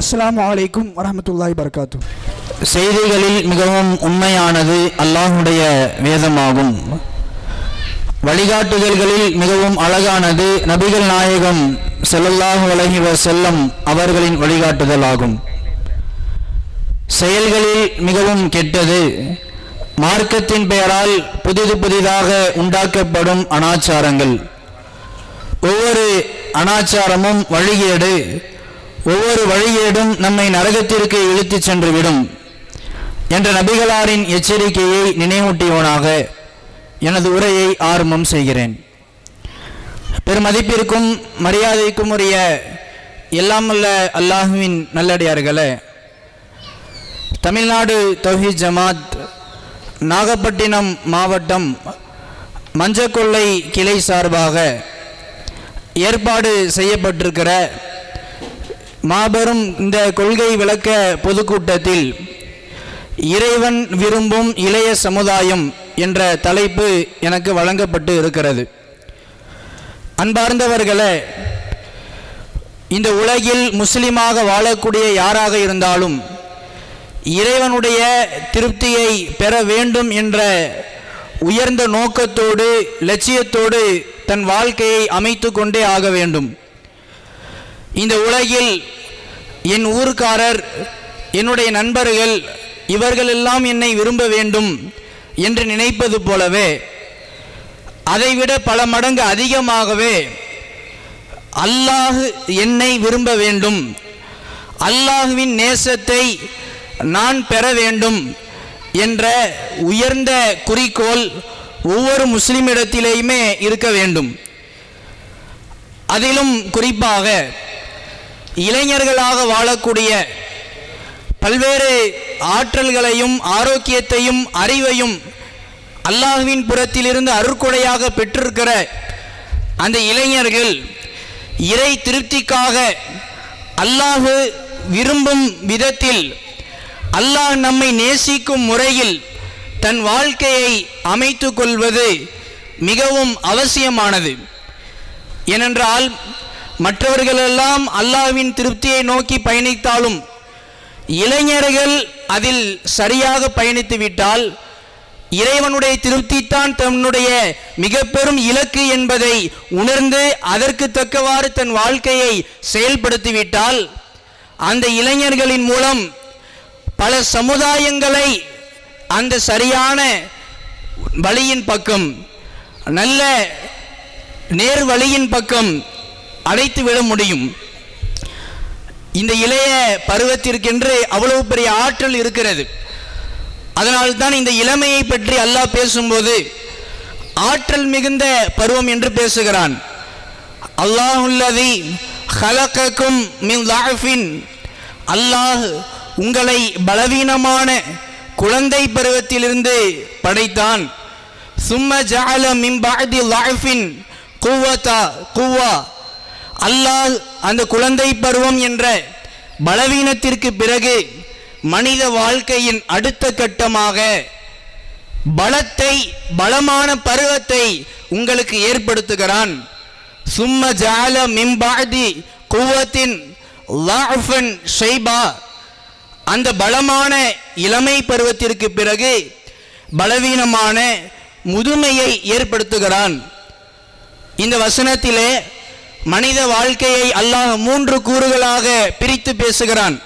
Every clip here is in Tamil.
அஸ்ஸலாமு அலைக்கும் வரஹ்மத்துல்லாஹி வபரகாத்துஹு. செய்திகளில் மிகவும் உண்மையானது அல்லாஹ்வுடைய வேதமாகும். வழிகாட்டுதல்களில் மிகவும் அழகானது நபிகள் நாயகம் ஸல்லல்லாஹு அலைஹி வஸல்லம் அவர்களின் வழிகாட்டுதலாகும். செயல்களில் மிகவும் கெட்டது மார்க்கத்தின் பெயரால் புதிதாக உண்டாக்கப்படும் அனாச்சாரங்கள். ஒவ்வொரு அனாச்சாரமும் வழிகேடு, ஒவ்வொரு வழிகேடும் நம்மை நரகத்திற்கு இழுத்துச் சென்றுவிடும் என்ற நபிகளாரின் எச்சரிக்கையை நினைவூட்டியவனாக எனது உரையை ஆரம்பம் செய்கிறேன். பெருமதிப்பிற்கும் மரியாதைக்கும் உரிய எல்லாம் வல்ல அல்லாஹுவின் நல்லடியார்களே, தமிழ்நாடு தௌஹீத் ஜமாத் நாகப்பட்டினம் மாவட்டம் மஞ்சக்கொள்ளை கிளை சார்பாக ஏற்பாடு செய்யப்பட்டிருக்கிற மாபெரும் இந்த கொள்கை விளக்க பொதுக்கூட்டத்தில் இறைவன் விரும்பும் இளைய சமுதாயம் என்ற தலைப்பு எனக்கு வழங்கப்பட்டு இருக்கிறது. அன்பார்ந்தவர்களே, இந்த உலகில் முஸ்லிமாக வாழக்கூடிய யாராக இருந்தாலும் இறைவனுடைய திருப்தியை பெற வேண்டும் என்ற உயர்ந்த நோக்கத்தோடு லட்சியத்தோடு தன் வாழ்க்கையை அமைத்து கொண்டே ஆக வேண்டும். இந்த உலகில் என் ஊர்க்காரர், என்னுடைய நண்பர்கள், இவர்களெல்லாம் என்னை விரும்ப வேண்டும் என்று நினைப்பது போலவே அதைவிட பல மடங்கு அதிகமாகவே அல்லாஹ் என்னை விரும்ப வேண்டும், அல்லாஹுவின் நேசத்தை நான் பெற வேண்டும் என்ற உயர்ந்த குறிக்கோள் ஒவ்வொரு முஸ்லிமிடத்திலேயுமே இருக்க வேண்டும். அதிலும் குறிப்பாக இளைஞர்களாக வாழக்கூடிய பல்வேறு ஆற்றல்களையும் ஆரோக்கியத்தையும் அறிவையும் அல்லாஹ்வின் புறத்திலிருந்து அருட்கொடையாக பெற்றிருக்கிற அந்த இளைஞர்கள் இறை திருப்திக்காக அல்லாஹ் விரும்பும் விதத்தில் அல்லாஹ் நம்மை நேசிக்கும் முறையில் தன் வாழ்க்கையை அமைத்து கொள்வது மிகவும் அவசியமானது. ஏனென்றால் மற்றவர்களெல்லாம் அல்லாஹ்வின் திருப்தியை நோக்கி பயணித்தாலும் இளைஞர்கள் அதில் சரியாக பயணித்து விட்டால் இறைவனுடைய திருப்தி தான் தன்னுடைய மிக பெரும் இலக்கு என்பதை உணர்ந்து அதற்கு தக்கவாறு தன் வாழ்க்கையை செயல்படுத்திவிட்டால் அந்த இளைஞர்களின் மூலம் பல சமுதாயங்களை அந்த சரியான வழியின் பக்கம், நல்ல நேர் வழியின் பக்கம் அழைத்து விட முடியும். இந்த இளைய பருவத்திற்கென்று அவ்வளவு பெரிய ஆற்றல் இருக்கிறது. அதனால்தான் இந்த இளமையை பற்றி அல்லாஹ் பேசும்போது ஆற்றல் மிகுந்த பருவம் என்று பேசுகிறான். அல்லாஹுல்லதி ஹலகக்கும் மின் லாஃபின், அல்லாஹ் உங்களை பலவீனமான குழந்தை பருவத்திலிருந்து படைத்தான். சும்ம ஜஅல மின் பஅதி லாஃபின் குவ்வா, அல்லாஹ் அந்த குழந்தை பருவம் என்ற பலவீனத்திற்கு பிறகு மனித வாழ்க்கையின் அடுத்த கட்டமாக பலத்தை, பலமான பருவத்தை உங்களுக்கு ஏற்படுத்துகிறான். சும்ம ஜஅல மின் பஅதி குவ்வத்தின் லாஃபன் ஷைபா, அந்த பலமான இளமை பருவத்திற்கு பிறகு பலவீனமான முதுமையை ஏற்படுத்துகிறான். இந்த வசனத்திலே மனித வாழ்க்கையை அல்லாஹ் 3 கூறுகளாக பிரித்து பேசுகிறான்.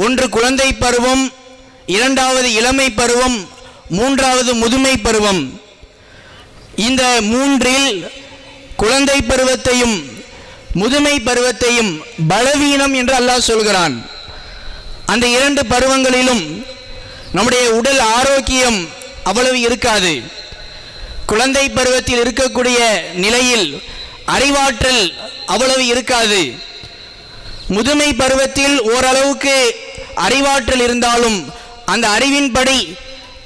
ஒன்று குழந்தை பருவம், இரண்டாவது இளமை பருவம், மூன்றாவது முதுமை பருவம். இந்த மூன்றில் குழந்தை பருவத்தையும் முதுமை பருவத்தையும் பலவீனம் என்று அல்லாஹ் சொல்கிறான். அந்த 2 பருவங்களிலும் நம்முடைய உடல் ஆரோக்கியம் அவ்வளவு இருக்காது. குழந்தை பருவத்தில் இருக்கக்கூடிய நிலையில் அறிவாற்றல் அவ்வளவு இருக்காது. முதுமை பருவத்தில் ஓரளவுக்கு அறிவாற்றல் இருந்தாலும் அந்த அறிவின்படி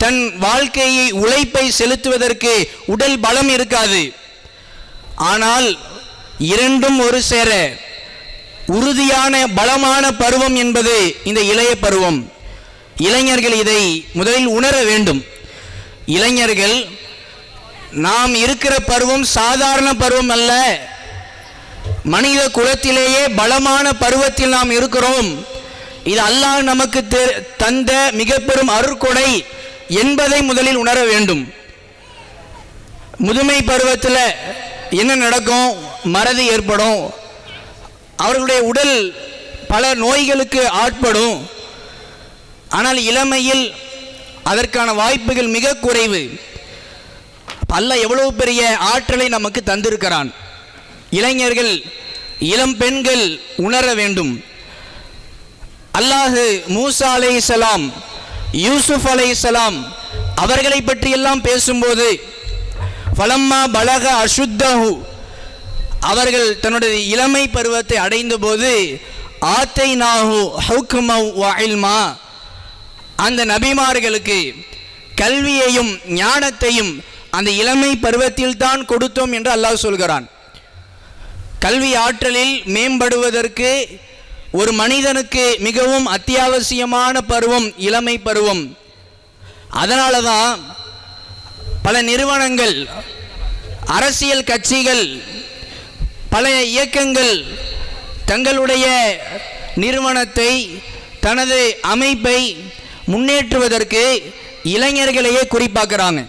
தன் வாழ்க்கையை உழைப்பை செலுத்துவதற்கு உடல் பலம் இருக்காது. ஆனால் இரண்டும் ஒரு சேர உறுதியான பலமான பருவம் என்பது இந்த இளைய பருவம். இளைஞர்கள் இதை முதலில் உணர வேண்டும். இளைஞர்கள் நாம் இருக்கிற பருவம் சாதாரண பருவம் அல்ல, மனித குலத்திலேயே பலமான பருவத்தில் நாம் இருக்கிறோம். இது அல்லாஹ் நமக்கு தந்த மிக பெரும் அருட்கொடை என்பதை முதலில் உணர வேண்டும். முதுமை பருவத்தில் என்ன நடக்கும்? மறதி ஏற்படும், அவர்களுடைய உடல் பல நோய்களுக்கு ஆட்படும். ஆனால் இளமையில் அதற்கான வாய்ப்புகள் மிக குறைவு. அல்லாஹ் எவ்வளவு பெரிய ஆற்றலை நமக்கு தந்திருக்கிறான். இளைஞர்கள், இளம் பெண்கள் உணர வேண்டும். அல்லாஹ் மூசா அலைஹிஸ்ஸலாம், யூசுப் அலைஹிஸ்ஸலாம் அவர்களை பற்றியெல்லாம் பேசும்போது ஃபலம்மா பலக அசுத்தஹு, அவர்கள் தன்னுடைய இளமை பருவத்தை அடைந்த போது ஆத்தைனாஹு ஹுக்மன் வ இல்மா, அந்த நபிமார்களுக்கு கல்வியையும் ஞானத்தையும் அந்த இளமை பருவத்தில் தான் கொடுத்தோம் என்று அல்லாஹ் சொல்கிறான். கல்வி ஆற்றலில் மேம்படுவதற்கு ஒரு மனிதனுக்கு மிகவும் அத்தியாவசியமான பருவம் இளமை பருவம். அதனால தான் பல நிறுவனங்கள், அரசியல் கட்சிகள், பல இயக்கங்கள் தங்களுடைய நிறுவனத்தை, தனது அமைப்பை முன்னேற்றுவதற்கு இளைஞர்களையே குறிப்பாக்குறாங்க.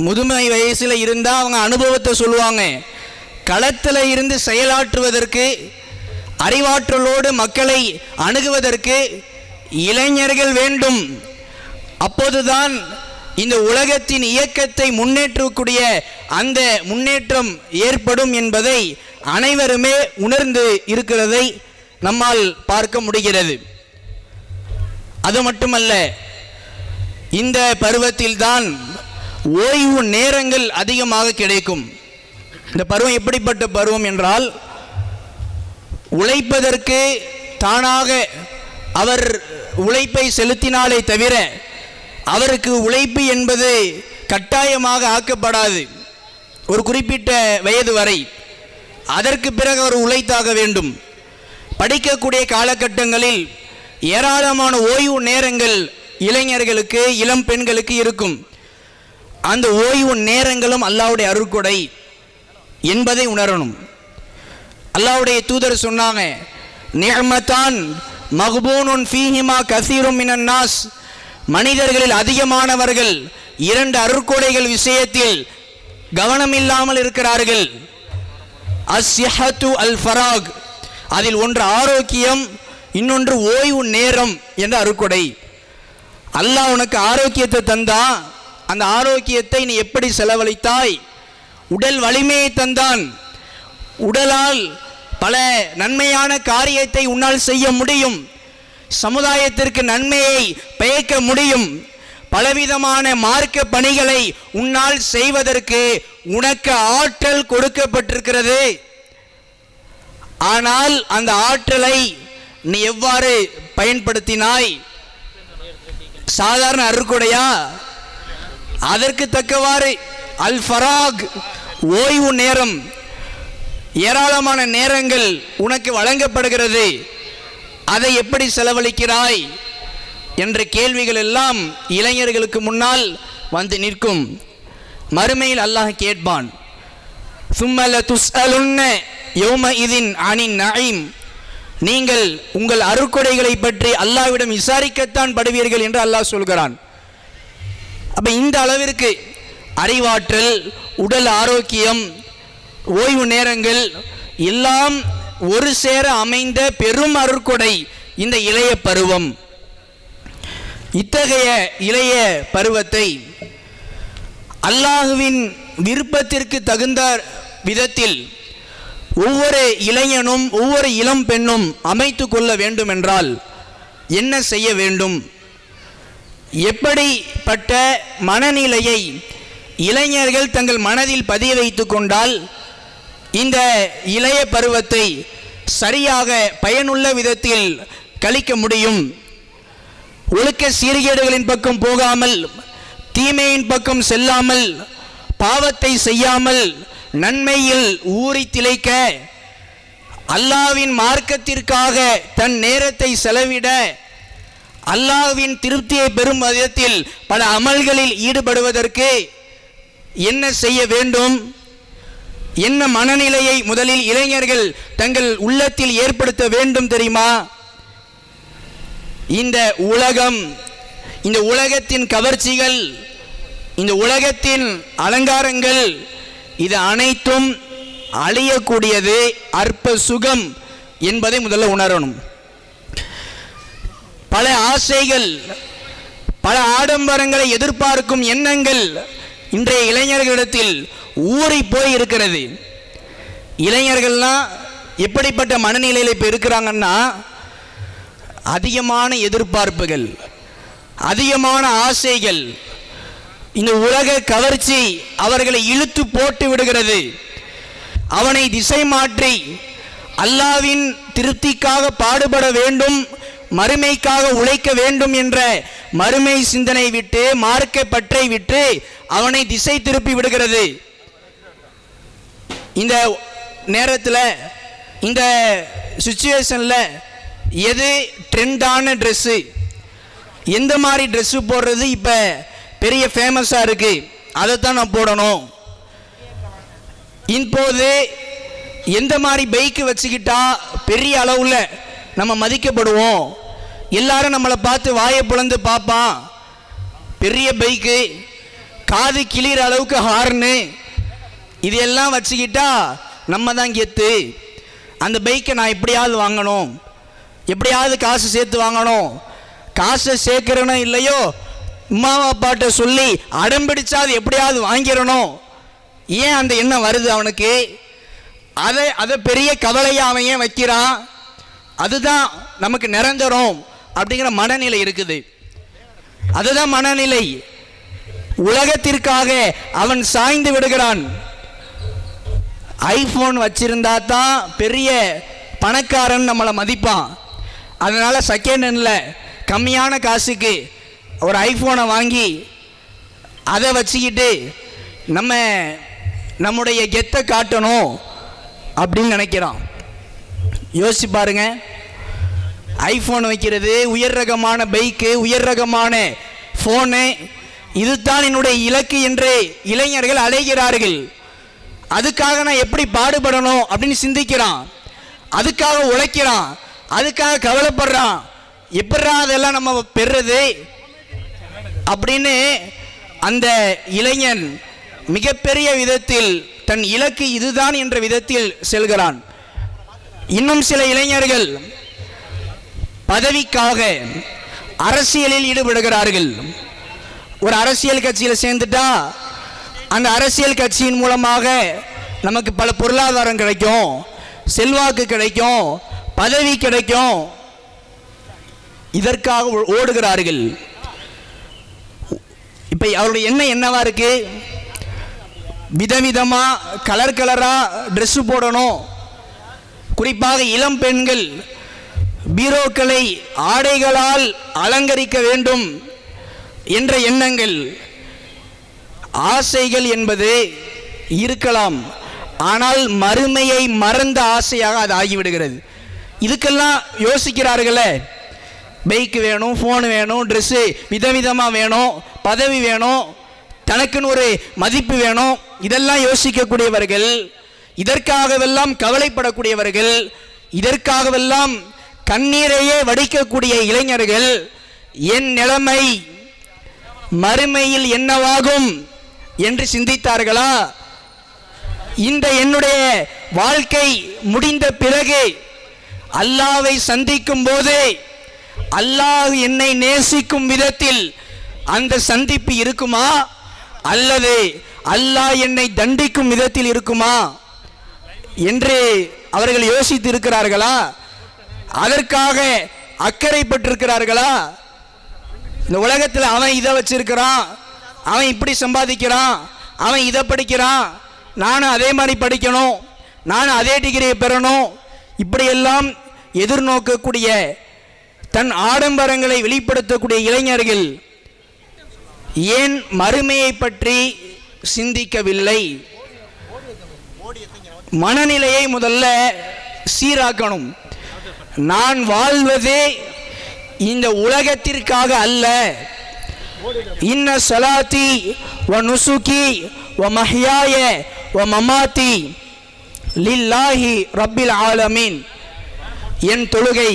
முதுமை வயசில் இருந்தால் அவங்க அனுபவத்தை சொல்லுவாங்க. களத்தில் இருந்து செயலாற்றுவதற்கு, அறிவாற்றலோடு மக்களை அணுகுவதற்கு இளைஞர்கள் வேண்டும். அப்போதுதான் இந்த உலகத்தின் இயக்கத்தை முன்னேற்றக்கூடிய அந்த முன்னேற்றம் ஏற்படும் என்பதை அனைவருமே உணர்ந்து இருக்கிறதை நம்மால் பார்க்க முடிகிறது. அது மட்டுமல்ல, இந்த பருவத்தில்தான் ஓய்வு நேரங்கள் அதிகமாக கிடைக்கும். இந்த பருவம் எப்படிப்பட்ட பருவம் என்றால், உழைப்பதற்கு தானாக அவர் உழைப்பை செலுத்தினாலே தவிர அவருக்கு உழைப்பு என்பது கட்டாயமாக ஆக்கப்படாது. ஒரு குறிப்பிட்ட வயது வரை, அதற்கு பிறகு அவர் உழைத்தாக வேண்டும். படிக்கக்கூடிய காலகட்டங்களில் ஏராளமான ஓய்வு நேரங்கள் இளைஞர்களுக்கு, இளம் பெண்களுக்கு இருக்கும். அந்த ஓய்வு நேரங்களும் அல்லாஹ்வுடைய அருட்கொடை என்பதை உணரணும். அல்லாஹ்வுடைய தூதர் சொன்னாங்க, நிஅமத்தான் மக்பூனுன் ஃபீஹிமா கஸீரும் மினன் நாஸ், மனிதர்களில் அதிகமானவர்கள் இரண்டு அருட்கொடைகள் விஷயத்தில் கவனமில்லாமல் இருக்கிறார்கள். அஸ்ஸிஹத்து அல் ஃபராக், அதில் ஒன்று ஆரோக்கியம், இன்னொன்று ஓய்வு நேரம் என்ற அருட்கொடை. அல்லாஹ் உனக்கு ஆரோக்கியத்தை தந்தா, அந்த ஆரோக்கியத்தை நீ எப்படி செலவழித்தாய்? உடல் வலிமையை தந்தான், உடலால் பல நன்மையான காரியத்தை உன்னால் செய்ய முடியும், சமுதாயத்திற்கு நன்மையை பயக்க முடியும், பலவிதமான மார்க்க பணிகளை உன்னால் செய்வதற்கு உனக்கு ஆற்றல் கொடுக்கப்பட்டிருக்கிறது. ஆனால் அந்த ஆற்றலை நீ எவ்வாறு பயன்படுத்தினாய்? சாதாரண அருட்கொடையா? அதற்கு தக்கவாறு அல் ஃபராக், ஓய்வு நேரம், ஏராளமான நேரங்கள் உனக்கு வழங்கப்படுகிறது. அதை எப்படி செலவழிக்கிறாய் என்ற கேள்விகள் எல்லாம் இளைஞர்களுக்கு முன்னால் வந்து நிற்கும். மறுமையில் அல்லாஹ் கேட்பான், சும்மல துஸ்அலுன்ன யௌமஇதின் அனின் நஈம், நீங்கள் உங்கள் அருட்கொடைகளை பற்றி அல்லாஹ்விடம் விசாரிக்கத்தான் படுவீர்கள் என்று அல்லாஹ் சொல்கிறான். அப்ப இந்த அளவிற்கு அறிவாற்றல், உடல் ஆரோக்கியம், ஓய்வு நேரங்கள் எல்லாம் ஒரு சேர அமைந்த பெரும் அருட்கொடை இந்த இளைய பருவம். இத்தகைய இளைய பருவத்தை அல்லாஹுவின் விருப்பத்திற்கு தகுந்த விதத்தில் ஒவ்வொரு இளைஞனும் ஒவ்வொரு இளம் பெண்ணும் அமைத்து கொள்ள வேண்டும் என்றால் என்ன செய்ய வேண்டும்? எப்படிப்பட்ட மனநிலையை இளைஞர்கள் தங்கள் மனதில் பதிய வைத்து கொண்டால் இந்த இளைய பருவத்தை சரியாக பயனுள்ள விதத்தில் கழிக்க முடியும்? ஒழுக்க சீர்கேடுகளின் பக்கம் போகாமல், தீமையின் பக்கம் செல்லாமல், பாவத்தை செய்யாமல் நன்மையில் ஊறி திளைக்க, அல்லாஹ்வின் மார்க்கத்திற்காக தன் நேரத்தை செலவிட, அல்லாஹ்வின் திருப்தியை பெறும் விதத்தில் பல அமல்களில் ஈடுபடுவதற்கு என்ன செய்ய வேண்டும்? என்ன மனநிலையை முதலில் இளைஞர்கள் தங்கள் உள்ளத்தில் ஏற்படுத்த வேண்டும் தெரியுமா? இந்த உலகம், இந்த உலகத்தின் கவர்ச்சிகள், இந்த உலகத்தின் அலங்காரங்கள், இது அனைத்தும் அழியக்கூடியது, அற்ப சுகம் என்பதை முதல்ல உணரணும். பல ஆசைகள், பல ஆடம்பரங்களை எதிர்பார்க்கும் எண்ணங்கள் இன்றைய இளைஞர்களிடத்தில் ஊறி போய் இருக்கிறது. இளைஞர்கள்லாம் எப்படிப்பட்ட மனநிலையில் இப்போ இருக்கிறாங்கன்னா, அதிகமான எதிர்பார்ப்புகள், அதிகமான ஆசைகள், இந்த உலக கவர்ச்சி அவர்களை இழுத்து போட்டு விடுகிறது. அவனை திசை மாற்றி அல்லாவின் திருப்திக்காக பாடுபட வேண்டும், மறுமைக்காக உழைக்க வேண்டும் என்ற மறுமை சிந்தனை விட்டு, மார்க்க பற்றை விட்டு அவனை திசை திருப்பி விடுகிறது. இந்த நேரத்தில், இந்த சிச்சுவேஷனில் எது ட்ரெண்டான ட்ரெஸ்ஸு, எந்த மாதிரி ட்ரெஸ்ஸு போடுறது இப்போ பெரிய ஃபேமஸாக இருக்குது, அதைத்தான் நான் போடணும். இப்போது எந்த மாதிரி பைக்கு வச்சுக்கிட்டா பெரிய அளவில் நம்ம மதிக்கப்படுவோம், எல்லாரும் நம்மளை பார்த்து வாயை பிளந்து பார்ப்பான், பெரிய பைக்கு, காது கிளிகிற அளவுக்கு ஹார்னு, இதெல்லாம் வச்சுக்கிட்டா நம்ம தான் கெத்து, அந்த பைக்கை நான் எப்படியாவது வாங்கணும், எப்படியாவது காசு சேர்த்து வாங்கணும், காசை சேர்க்கிறனோ இல்லையோ அம்மா அப்பாட்ட சொல்லி அடம்பிடிச்சா அது எப்படியாவது வாங்கிடணும். ஏன் அந்த எண்ணம் வருது அவனுக்கு? அதை பெரிய கவலையாக அவன் ஏன் வைக்கிறான்? அதுதான் நமக்கு நிரந்தரம் அப்படிங்கிற மனநிலை இருக்குது. அதுதான் மனநிலை. உலகத்திற்காக அவன் சாய்ந்து விடுகிறான். ஐஃபோன் வச்சிருந்தா தான் பெரிய பணக்காரன் நம்மளை மதிப்பான். அதனால் செகண்ட் ஹேண்டில் கம்மியான காசுக்கு ஒரு ஐஃபோனை வாங்கி அதை வச்சுக்கிட்டு நம்முடைய கெத்தை காட்டணும் அப்படின்னு நினைக்கிறான். யோசிச்சு பாருங்க, ஐஃபோன் வைக்கிறது, உயர் ரகமான பைக்கு, உயர் ரகமான ஃபோனு, இதுதான் என்னுடைய இலக்கு என்று இளைஞர்கள் அலைகிறார்கள். அதுக்காக நான் எப்படி பாடுபடணும் அப்படின்னு சிந்திக்கிறான், அதுக்காக உழைக்கிறான், அதுக்காக கவலைப்படுறான். எப்படா அதெல்லாம் நம்ம பெறுறது அப்படின்னு அந்த இளைஞன் மிகப்பெரிய விதத்தில் தன் இலக்கு இதுதான் என்ற விதத்தில் செல்கிறான். இன்னும் சில இளைஞர்கள் பதவிக்காக அரசியலில் ஈடுபடுகிறார்கள். ஒரு அரசியல் கட்சியில் சேர்ந்துட்டா அந்த அரசியல் கட்சியின் மூலமாக நமக்கு பல பொருளாதாரம் கிடைக்கும், செல்வாக்கு கிடைக்கும், பதவி கிடைக்கும். இதற்காக ஓடுகிறார்கள். இப்போ அவருடைய எண்ணம் என்னவா இருக்கு? விதவிதமாக கலர் கலராக ட்ரெஸ்ஸு போடணும். குறிப்பாக இளம் பெண்கள் பீரோக்களை ஆடைகளால் அலங்கரிக்க வேண்டும் என்ற எண்ணங்கள், ஆசைகள் என்பது இருக்கலாம். ஆனால் மறுமையை மறந்த ஆசையாக அது ஆகிவிடுகிறது. இதுக்கெல்லாம் யோசிக்கிறார்களே, பைக்கு வேணும், ஃபோனு வேணும், ட்ரெஸ்ஸு விதவிதமாக வேணும், பதவி வேணும், தனக்குன்னு ஒரு மதிப்பு வேணும், இதெல்லாம் யோசிக்கக்கூடியவர்கள், இதற்காகவெல்லாம் கவலைப்படக்கூடியவர்கள், இதற்காகவெல்லாம் கண்ணீரையே வடிக்கக்கூடிய இளைஞர்கள், என் நிலைமை மறுமையில் என்னவாகும் என்று சிந்தித்தார்களா? இந்த என்னுடைய வாழ்க்கை முடிந்த பிறகு அல்லாஹ்வை சந்திக்கும் போது அல்லாஹ் என்னை நேசிக்கும் விதத்தில் அந்த சந்திப்பு இருக்குமா, அல்லது அல்லாஹ் என்னை தண்டிக்கும் விதத்தில் இருக்குமா என்று அவர்கள் யோசித்து இருக்கிறார்களா? அதற்காக அக்கறைப்பட்டிருக்கிறார்களா? இந்த உலகத்தில் அவன் இதை வச்சிருக்கிறான், அவன் இப்படி சம்பாதிக்கிறான், அவன் இதை படிக்கிறான், நானும் அதே மாதிரி படிக்கணும், நானும் அதே டிகிரியை பெறணும், இப்படியெல்லாம் எதிர்நோக்கக்கூடிய தன் ஆடம்பரங்களை வெளிப்படுத்தக்கூடிய இளைஞர்கள் ஏன் மறுமையை பற்றி சிந்திக்கவில்லை? மனநிலையை முதல்ல சீராக்கணும். நான் வாழ்வதே இந்த உலகத்திற்காக அல்ல. இன்ன ஸலாத்தி வ நுசுகி வ மஹ்யாய வ மமாத்தி லில்லாஹி ரப்பில் ஆலமீன். என் தொழுகை,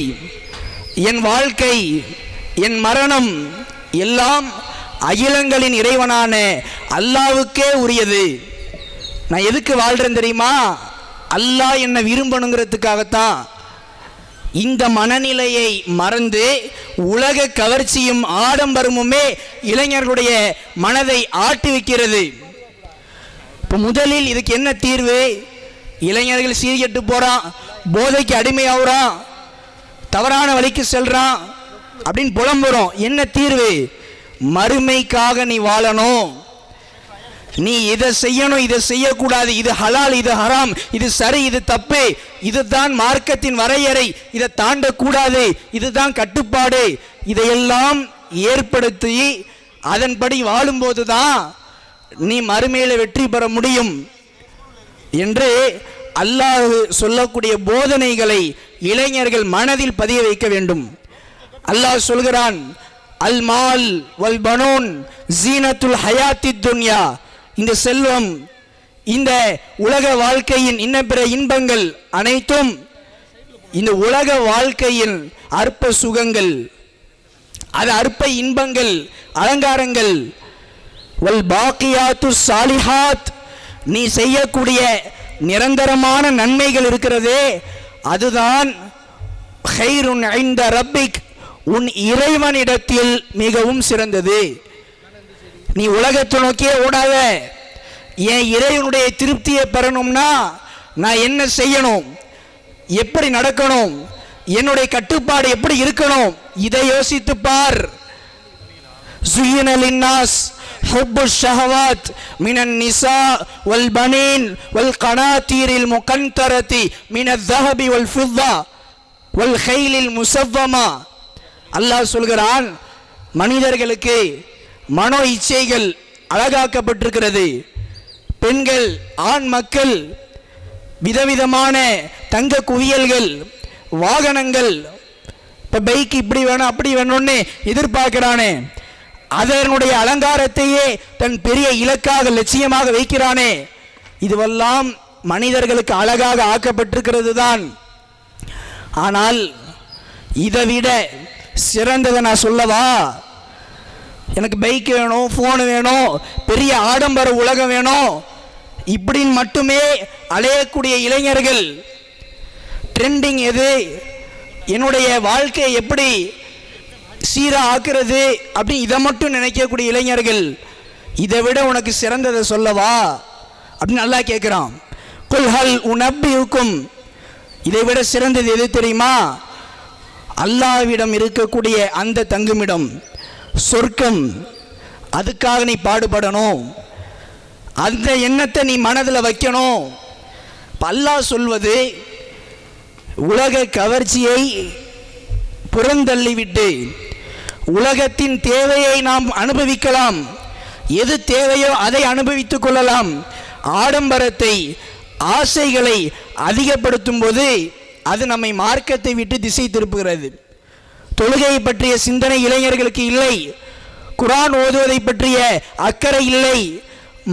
என் வாழ்க்கை, என் மரணம் எல்லாம் அகிலங்களின் இறைவனான அல்லாவுக்கே உரியது. நான் எதுக்கு வாழ்றேன் தெரியுமா? அல்லாஹ் என்னை விரும்பணுங்கிறதுக்காகத்தான். இந்த மனநிலையை மறந்து உலக கவர்ச்சியும் ஆடம்பரமுமே இளைஞர்களுடைய மனதை ஆட்டி வைக்கிறது. இப்போ முதலில் இதுக்கு என்ன தீர்வு? இளைஞர்கள் சீர்கெட்டு போறான், போதைக்கு அடிமையாகிறான், தவறான வழிக்கு செல்றான் அப்படின்னு புலம்புறோம். என்ன தீர்வு? மறுமைக்காக நீ வாழணும். நீ இதை செய்யணும், இதை செய்யக்கூடாது, இது ஹலால், இது ஹராம், இது சரி, இது தப்பு, இதுதான் மார்க்கத்தின் வரையறை, இதை தாண்டக்கூடாது, இதுதான் கட்டுப்பாடு. இதையெல்லாம் ஏற்படுத்தி அதன்படி வாழும்போது தான் நீ மறுமையில் வெற்றி பெற முடியும் என்று அல்லாஹ் சொல்லக்கூடிய போதனைகளை இளைஞர்கள் மனதில் பதிய வைக்க வேண்டும். அல்லாஹ் சொல்கிறான், அல் மால் வல் பனூன் ஜீனத்துல் ஹயாத்தி துன்யா. இந்த செல்வம், இந்த உலக வாழ்க்கையின் இன்ன பிற இன்பங்கள் அனைத்தும் இந்த உலக வாழ்க்கையின் அற்ப சுகங்கள், அது அற்ப இன்பங்கள், அலங்காரங்கள். வல் பாக்கியாத்து சாலிஹாத், நீ செய்யக்கூடிய நிரந்தரமான நன்மைகள் இருக்கிறதே அதுதான் ஹைருன் இன்த ரப்பிக், உன் இறைவனிடத்தில் மிகவும் சிறந்தது. நீ உலகத்தை நோக்கியே ஓடாத. என் இறைவனுடைய திருப்தியை பெறணும்னா நான் என்ன செய்யணும், எப்படி நடக்கணும், என்னுடைய கட்டுப்பாடு எப்படி இருக்கணும், இதை யோசித்து பார். زين للناس حب الشهوات من النساء والبنين والقناطير المقنطرة من الذهب والفضة والخيل المسومة. அல்லாஹ் சொல்கிறான், மனிதர்களுக்கு மனோ இச்சைகள் அழகாக்கப்பட்டிருக்கிறது. பெண்கள், ஆண் மக்கள் விதவிதமான தங்க குவியல்கள், வாகனங்கள், இப்போ பைக் இப்படி வேணும் அப்படி வேணும்னு எதிர்பார்க்கிறானே, அதனுடைய அலங்காரத்தையே தன் பெரிய இலக்காக லட்சியமாக வைக்கிறானே, இதுவெல்லாம் மனிதர்களுக்கு அழகாக ஆக்கப்பட்டிருக்கிறது தான். ஆனால் இதை விட சிறந்ததை நான் சொல்லவா? எனக்கு பைக் வேணும், ஃபோனு வேணும், பெரிய ஆடம்பர உலகம் வேணும் இப்படின்னு மட்டுமே அலையக்கூடிய இளைஞர்கள், ட்ரெண்டிங் எது, என்னுடைய வாழ்க்கையை எப்படி சீரா ஆக்குறது அப்படி இதை மட்டும் நினைக்கக்கூடிய இளைஞர்கள், இதை விட உனக்கு சிறந்ததை சொல்லவா அப்படின்னு நல்லா கேட்குறான். குல் ஹல் உனப்பியுக்கும், இதை விட சிறந்தது எது தெரியுமா? அல்லாஹ்விடம் இருக்கக்கூடிய அந்த தங்குமிடம் சொர்க்கம். அதுக்காக நீ பாடுபடணும், அந்த எண்ணத்தை நீ மனதில் வைக்கணும். அல்லாஹ் சொல்வது, உலக கவர்ச்சியை புறந்தள்ளிவிட்டு உலகத்தின் தேவையை நாம் அனுபவிக்கலாம், எது தேவையோ அதை அனுபவித்துக் கொள்ளலாம். ஆடம்பரத்தை, ஆசைகளை அதிகப்படுத்தும் போது அது நம்மை மார்க்கத்தை விட்டு திசை திருப்புகிறது. தொழுகை பற்றிய சிந்தனை இளைஞர்களுக்கு இல்லை, குர்ஆன் ஓதுவதை பற்றிய அக்கறை இல்லை,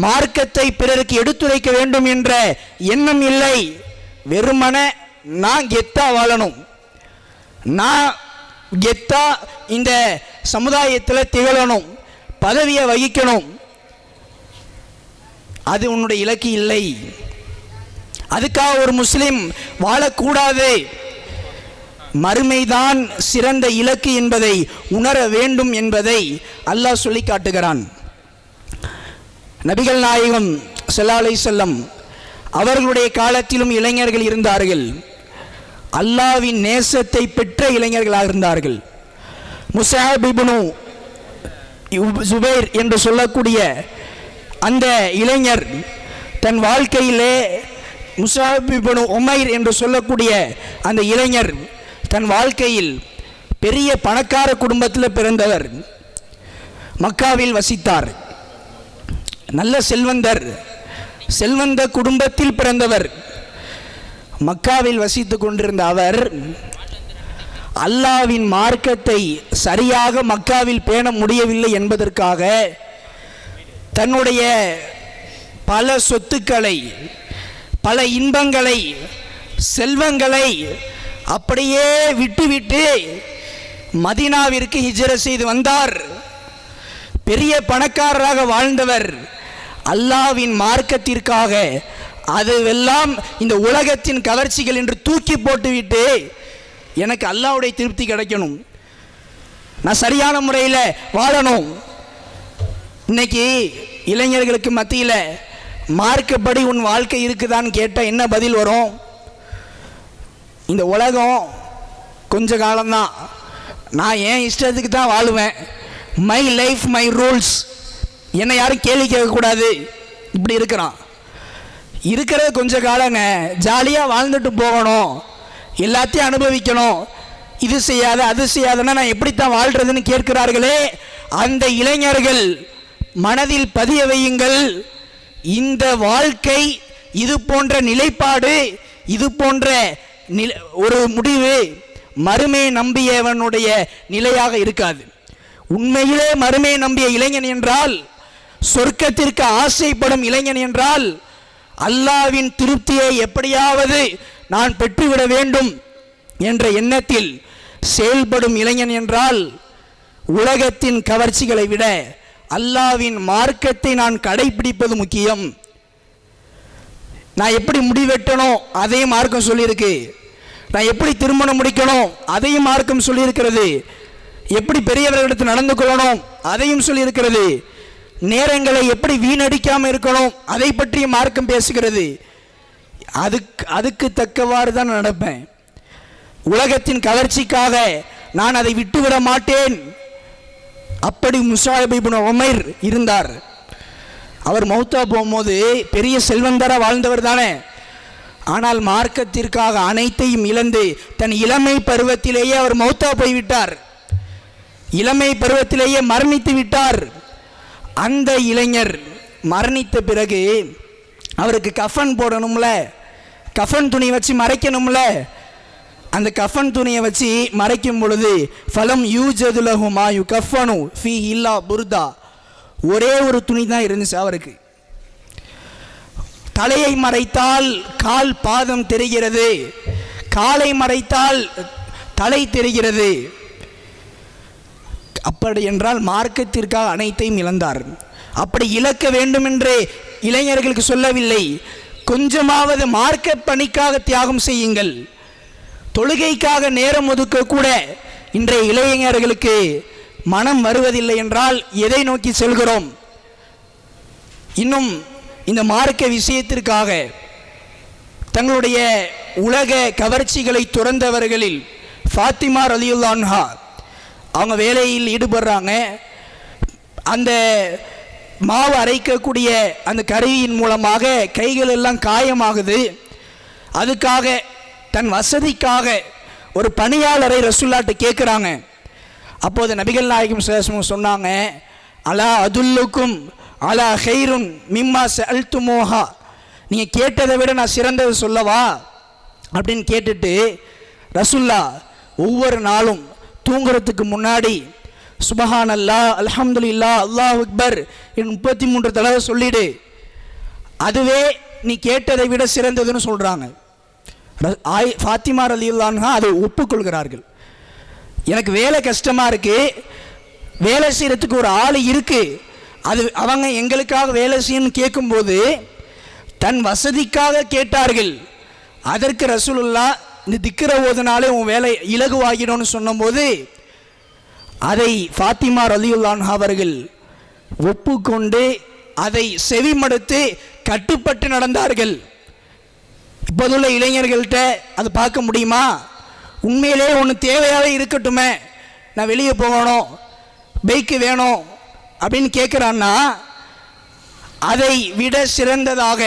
மார்க்கத்தை பிறருக்கு எடுத்துரைக்க வேண்டும் என்ற எண்ணம் இல்லை. வெறுமன நான் கெத்தா வாழணும், நான் கெத்தா இந்த சமுதாயத்தில் திகழணும், பதவியை வகிக்கணும், அது உன்னுடைய இலக்கு இல்லை. அதுக்காக ஒரு முஸ்லிம் வாழக்கூடாது. மறுமைதான் சிறந்த இலக்கு என்பதை உணர வேண்டும் என்பதை அல்லாஹ் சொல்லி காட்டுகிறான். நபிகள் நாயகம் ஸல்லல்லாஹு அலைஹி வஸல்லம் அவர்களுடைய காலத்திலும் இளைஞர்கள் இருந்தார்கள். அல்லாஹ்வின் நேசத்தை பெற்ற இளைஞர்களாக இருந்தார்கள். முஸஅப் இப்னு ஜுபைர் என்று சொல்லக்கூடிய அந்த இளைஞர் தன் வாழ்க்கையிலே, முஸஅப் இப்னு உமைர் என்று சொல்லக்கூடிய அந்த இளைஞர் தன் வாழ்க்கையில் பெரிய பணக்கார குடும்பத்தில் பிறந்தவர். மக்காவில் வசித்தார். நல்ல செல்வந்தர், செல்வந்த குடும்பத்தில் பிறந்தவர். மக்காவில் வசித்து கொண்டிருந்த அவர் அல்லாஹ்வின் மார்க்கத்தை சரியாக மக்காவில் பேண முடியவில்லை என்பதற்காக தன்னுடைய பல சொத்துக்களை, பல இன்பங்களை செல்வங்களை அப்படியே விட்டுவிட்டு மதீனாவிற்கு ஹிஜ்ரத் செய்து வந்தார். பெரிய பணக்காரராக வாழ்ந்தவர் அல்லாஹ்வின் மார்க்கத்திற்காக அதுவெல்லாம் இந்த உலகத்தின் கவர்ச்சிகள் என்று தூக்கி போட்டுவிட்டு எனக்கு அல்லாஹ்வுடைய திருப்தி கிடைக்கணும், நான் சரியான முறையில் வாழணும். இன்னைக்கு இளைஞர்களுக்கு மத்தியில் மார்க்கப்படி உன் வாழ்க்கை இருக்குதான்னு கேட்டால் என்ன பதில் வரும்? இந்த உலகம் கொஞ்ச காலம்தான், நான் என் இஷ்டத்துக்கு தான் வாழுவேன், மை லைஃப் மை ரூல்ஸ், என்னை யாரும் கேள்வி கேட்கக்கூடாது, இப்படி இருக்கிறான். இருக்கிறது கொஞ்ச காலங்க, ஜாலியாக வாழ்ந்துட்டு போகணும், எல்லாத்தையும் அனுபவிக்கணும், இது செய்யாத அது செய்யாதன்னா நான் எப்படித்தான் வாழ்கிறதுன்னு கேட்கிறார்களே, அந்த இளைஞர்கள் மனதில் பதிய வையுங்கள். இந்த வாழ்க்கை, இது போன்ற நிலைப்பாடு, இது போன்ற ஒரு முடிவு மறுமை நம்பியவனுடைய நிலையாக இருக்காது. உண்மையிலே மறுமை நம்பிய இளைஞன் என்றால், சொர்க்கத்திற்கு ஆசைப்படும் இளைஞன் என்றால், அல்லாஹ்வின் திருப்தியை எப்படியாவது நான் பெற்றுவிட வேண்டும் என்ற எண்ணத்தில் செயல்படும் இளைஞன் என்றால், உலகத்தின் கவர்ச்சிகளை விட அல்லாஹ்வின் மார்க்கத்தை நான் கடைபிடிப்பது முக்கியம். நான் எப்படி முடிவெட்டணும் அதையும் மார்க்கம் சொல்லியிருக்கு, நான் எப்படி திருமணம் முடிக்கணும் அதையும் மார்க்கம் சொல்லியிருக்கிறது, எப்படி பெரியவர்களிடத்தில் நடந்து கொள்ளணும் அதையும் சொல்லியிருக்கிறது, நேரங்களை எப்படி வீணடிக்காமல் இருக்கணும் அதை பற்றி மார்க்கம் பேசுகிறது. அதுக்கு தக்கவாறு தான் நடப்பேன். உலகத்தின் கவர்ச்சிக்காக நான் அதை விட்டுவிட மாட்டேன். அப்படி முஸஅப் இப்னு உமைர் இருந்தார். அவர் மௌத்தா போகும்போது பெரிய செல்வந்தராக வாழ்ந்தவர் தானே, ஆனால் மார்க்கத்திற்காக அனைத்தையும் இழந்து தன் இளமை பருவத்திலேயே அவர் மௌத்தா போய்விட்டார், இளமை பருவத்திலேயே மரணித்து விட்டார். அந்த இளைஞர் மரணித்த பிறகு அவருக்கு கஃபன் போடணும்ல, கஃபன் துணி வச்சு மறைக்கணும்ல, அந்த கஃபன் துணியை வச்சு மறைக்கும் பொழுது ஃபலம் யூஜதுலஹு மா யுகஃபனு ஃபீ இல்லா புர்தா, ஒரே ஒரு துணி தான் இருந்துச்சு அவருக்கு. தலையை மறைத்தால் கால் பாதம் தெரிகிறது, காலை மறைத்தால் தலை தெரிகிறது. அப்படி என்றால் மார்க்கத்திற்காக அனைத்தையும் இழந்தார். அப்படி இழக்க வேண்டும் என்று இளைஞர்களுக்கு சொல்லவில்லை, கொஞ்சமாவது மார்க்க பணிக்காக தியாகம் செய்யுங்கள். தொழுகைக்காக நேரம் ஒதுக்க கூட இன்றைய இளைஞர்களுக்கு மனம் வருவதில்லை என்றால் எதை நோக்கி செல்கிறோம்? இன்னும் இந்த மார்க்க விஷயத்திற்காக தங்களுடைய உலக கவர்ச்சிகளை துறந்தவர்களில் ஃபாத்திமா ரலியல்லாஹு அன்ஹா அவங்க வேலையில் ஈடுபடுறாங்க. அந்த மாவு அரைக்கக்கூடிய அந்த கருவியின் மூலமாக கைகள் எல்லாம் காயமாகுது. அதுக்காக தன் வசதிக்காக ஒரு பணியாளரை ரசூலுல்லாஹ்ட்ட கேட்குறாங்க. அப்போது நபிகள் நாயகம் ஸல்லல்லாஹு அலைஹி வஸல்லம் சொன்னாங்க, அலா அதுல்லுக்கும் அலா ஹைருன் மிம்மா சஅல்துமூஹா, நீங்கள் கேட்டதை விட நான் சிறந்தது சொல்லவா அப்படின்னு கேட்டுட்டு ரசூலுல்லாஹ் ஒவ்வொரு நாளும் தூங்குறதுக்கு முன்னாடி சுபஹானல்லாஹ் அல்ஹம்துலில்லாஹ் அல்லாஹு அக்பர் 33 தடவை சொல்லிடு, அதுவே நீ கேட்டதை விட சிறந்ததுன்னு சொல்கிறாங்க. ஃபாத்திமா ரலியல்லாஹு அன்ஹா அதை ஒப்புக்கொள்கிறார்கள். எனக்கு வேலை கஷ்டமாக இருக்குது, வேலை செய்கிறதுக்கு ஒரு ஆள் இருக்குது, அது அவங்க எங்களுக்காக வேலை செய்யணும்னு கேட்கும்போது தன் வசதிக்காக கேட்டார்கள். அதற்கு ரசூலுல்லாஹ் இந்த திக்ர ஓதுனாலே உன் வேலை இலகுவாகிடும்னு சொன்னபோது அதை ஃபாத்திமா ரலியல்லாஹு அன்ஹா அவர்கள் ஒப்புக்கொண்டு அதை செவிமடுத்து கட்டுப்பட்டு நடந்தார்கள். இப்போதுள்ள இளைஞர்கள்ட்ட அது பார்க்க முடியுமா? உண்மையிலே ஒன்று தேவையாகவே இருக்கட்டுமே, நான் வெளியே போகணும், பைக்கு வேணும் அப்படின்னு கேட்குறான்னா அதை விட சிறந்ததாக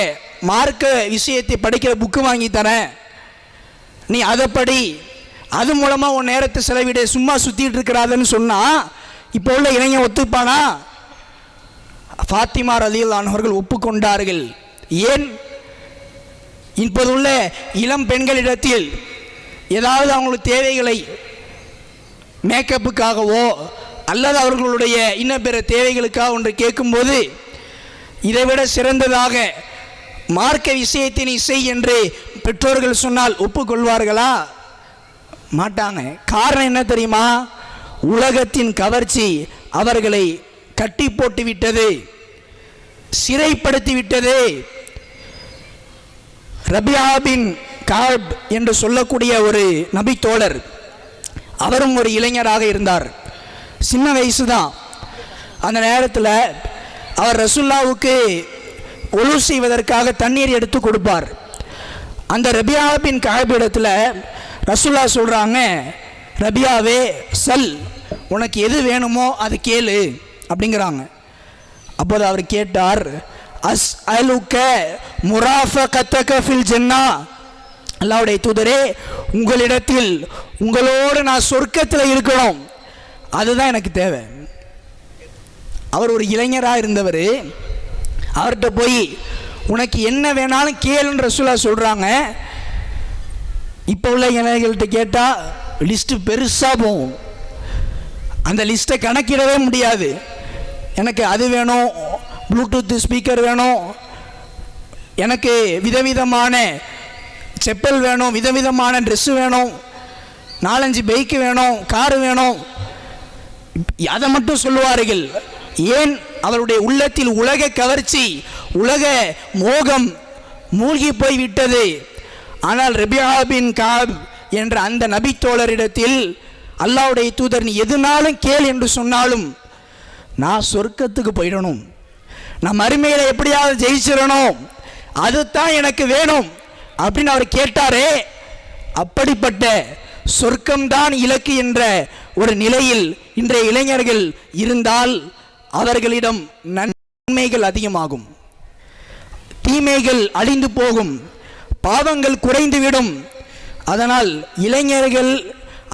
மார்க்க விஷயத்தை படிக்கிற புக்கு வாங்கி தரேன், நீ அதை படி, அது மூலமாக உன் நேரத்தை செலவிட, சும்மா சுற்றிட்டு இருக்கிறாதுன்னு சொன்னால் இப்போ உள்ள இளைஞன் ஒத்துப்பானா? ஃபாத்திமா ரலியல்லாஹு அன்ஹா அவர்கள் ஒப்புக்கொண்டார்கள். ஏன்? இப்போதுள்ள இளம் பெண்களிடத்தில் ஏதாவது அவங்களுக்கு தேவைகளை மேக்கப்புக்காகவோ அல்லது அவர்களுடைய இன்ன பிற தேவைகளுக்காக ஒன்று கேட்கும்போது இதைவிட சிறந்ததாக மார்க்க விஷயத்தை நீ செய் என்று பெற்றோர்கள் சொன்னால் ஒப்புக்கொள்வார்களா? மாட்டாங்க. காரணம் என்ன தெரியுமா? உலகத்தின் கவர்ச்சி அவர்களை கட்டி போட்டு விட்டது, சிறைப்படுத்தி விட்டது. ரபியா பின் கஅப் என்று சொல்லக்கூடிய ஒரு நபி தோழர், அவரும் ஒரு இளைஞராக இருந்தார். சின்ன வயசு தான். அந்த நேரத்தில் அவர் ரசூலுல்லாவுக்கு ஒழு செய்வதற்காக தண்ணீர் எடுத்து கொடுப்பார். அந்த ரபியா பின் கஅப் இடத்துல ரசூலுல்லா சொல்கிறாங்க, ரபியாவே சல், உனக்கு எது வேணுமோ அது கேளு அப்படிங்கிறாங்க. அப்போது அவர் கேட்டார், அஸ் அலுக்க முராஃபகத்தக ஃபில் ஜன்னா, அல்லாஹ்வுடைய தூதரே, உங்களிடத்தில் உங்களோடு நான் சொர்க்கத்தில் இருக்கணும், அதுதான் எனக்கு தேவை. அவர் ஒரு இளைஞராக இருந்தவர். அவர்கிட்ட போய் உனக்கு என்ன வேணாலும் கேளுன்னு ரசூலுல்லாஹ் சொல்கிறாங்க. இப்போ உள்ள இளைஞர்கள்ட்ட கேட்டால் லிஸ்ட்டு பெருசாக போகும். அந்த லிஸ்ட்டை கணக்கிடவே முடியாது. எனக்கு அது வேணும், ப்ளூடூத் ஸ்பீக்கர் வேணும், எனக்கு விதவிதமான செப்பல் வேணும், விதவிதமான ட்ரெஸ்ஸு வேணும், 4-5 பைக்கு வேணும், காரு வேணும், அதை மட்டும் சொல்லுவார்கள். ஏன்? அவருடைய உள்ளத்தில் உலக கவர்ச்சி, உலக மோகம் மூழ்கி போய் விட்டது. ஆனால் ரபியா பின் கஅப் என்ற அந்த நபி தோழரிடத்தில் அல்லாஹ்வுடைய தூதர் நீ எதுனாலும் கேள் என்று சொன்னாலும் நான் சொர்க்கத்துக்கு போயிடணும், நான் மறுமையில் எப்படியாவது ஜெயிச்சிடணும், அதுதான் எனக்கு வேணும் அப்படின்னு அவர் கேட்டாரே. அப்படிப்பட்ட சொர்க்கம்தான் இலக்கு என்ற ஒரு நிலையில் இன்றைய இளைஞர்கள் இருந்தால் அவர்களிடம் நன்மைகள் அதிகமாகும், தீமைகள் அழிந்து போகும், பாவங்கள் குறைந்துவிடும். அதனால் இளைஞர்கள்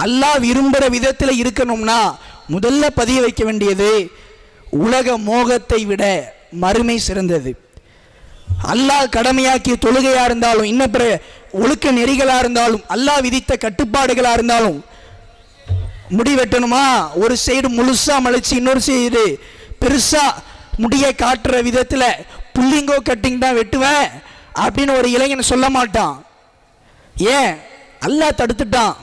அல்லாஹ் விரும்புகிற விதத்தில் இருக்கணும்னா முதல்ல பதிய வைக்க வேண்டியது உலக மோகத்தை விட மறுமை சிறந்தது. அல்லாஹ் கடமையாக்கிய தொழுகையாக இருந்தாலும், இன்ன பிற ஒழுக்க நெறிகளாக இருந்தாலும், அல்லாஹ் விதித்த கட்டுப்பாடுகளாக இருந்தாலும், முடி வெட்டணுமா ஒரு சைடு முழுசாக மலிச்சு இன்னொரு சைடு பெருசாக முடியை காட்டுற விதத்தில் புல்லிங்கோ கட்டிங் தான் வெட்டுவேன் அப்படின்னு ஒரு இளைஞன் சொல்ல மாட்டான். ஏன்? அல்லாஹ் தடுத்துட்டான்.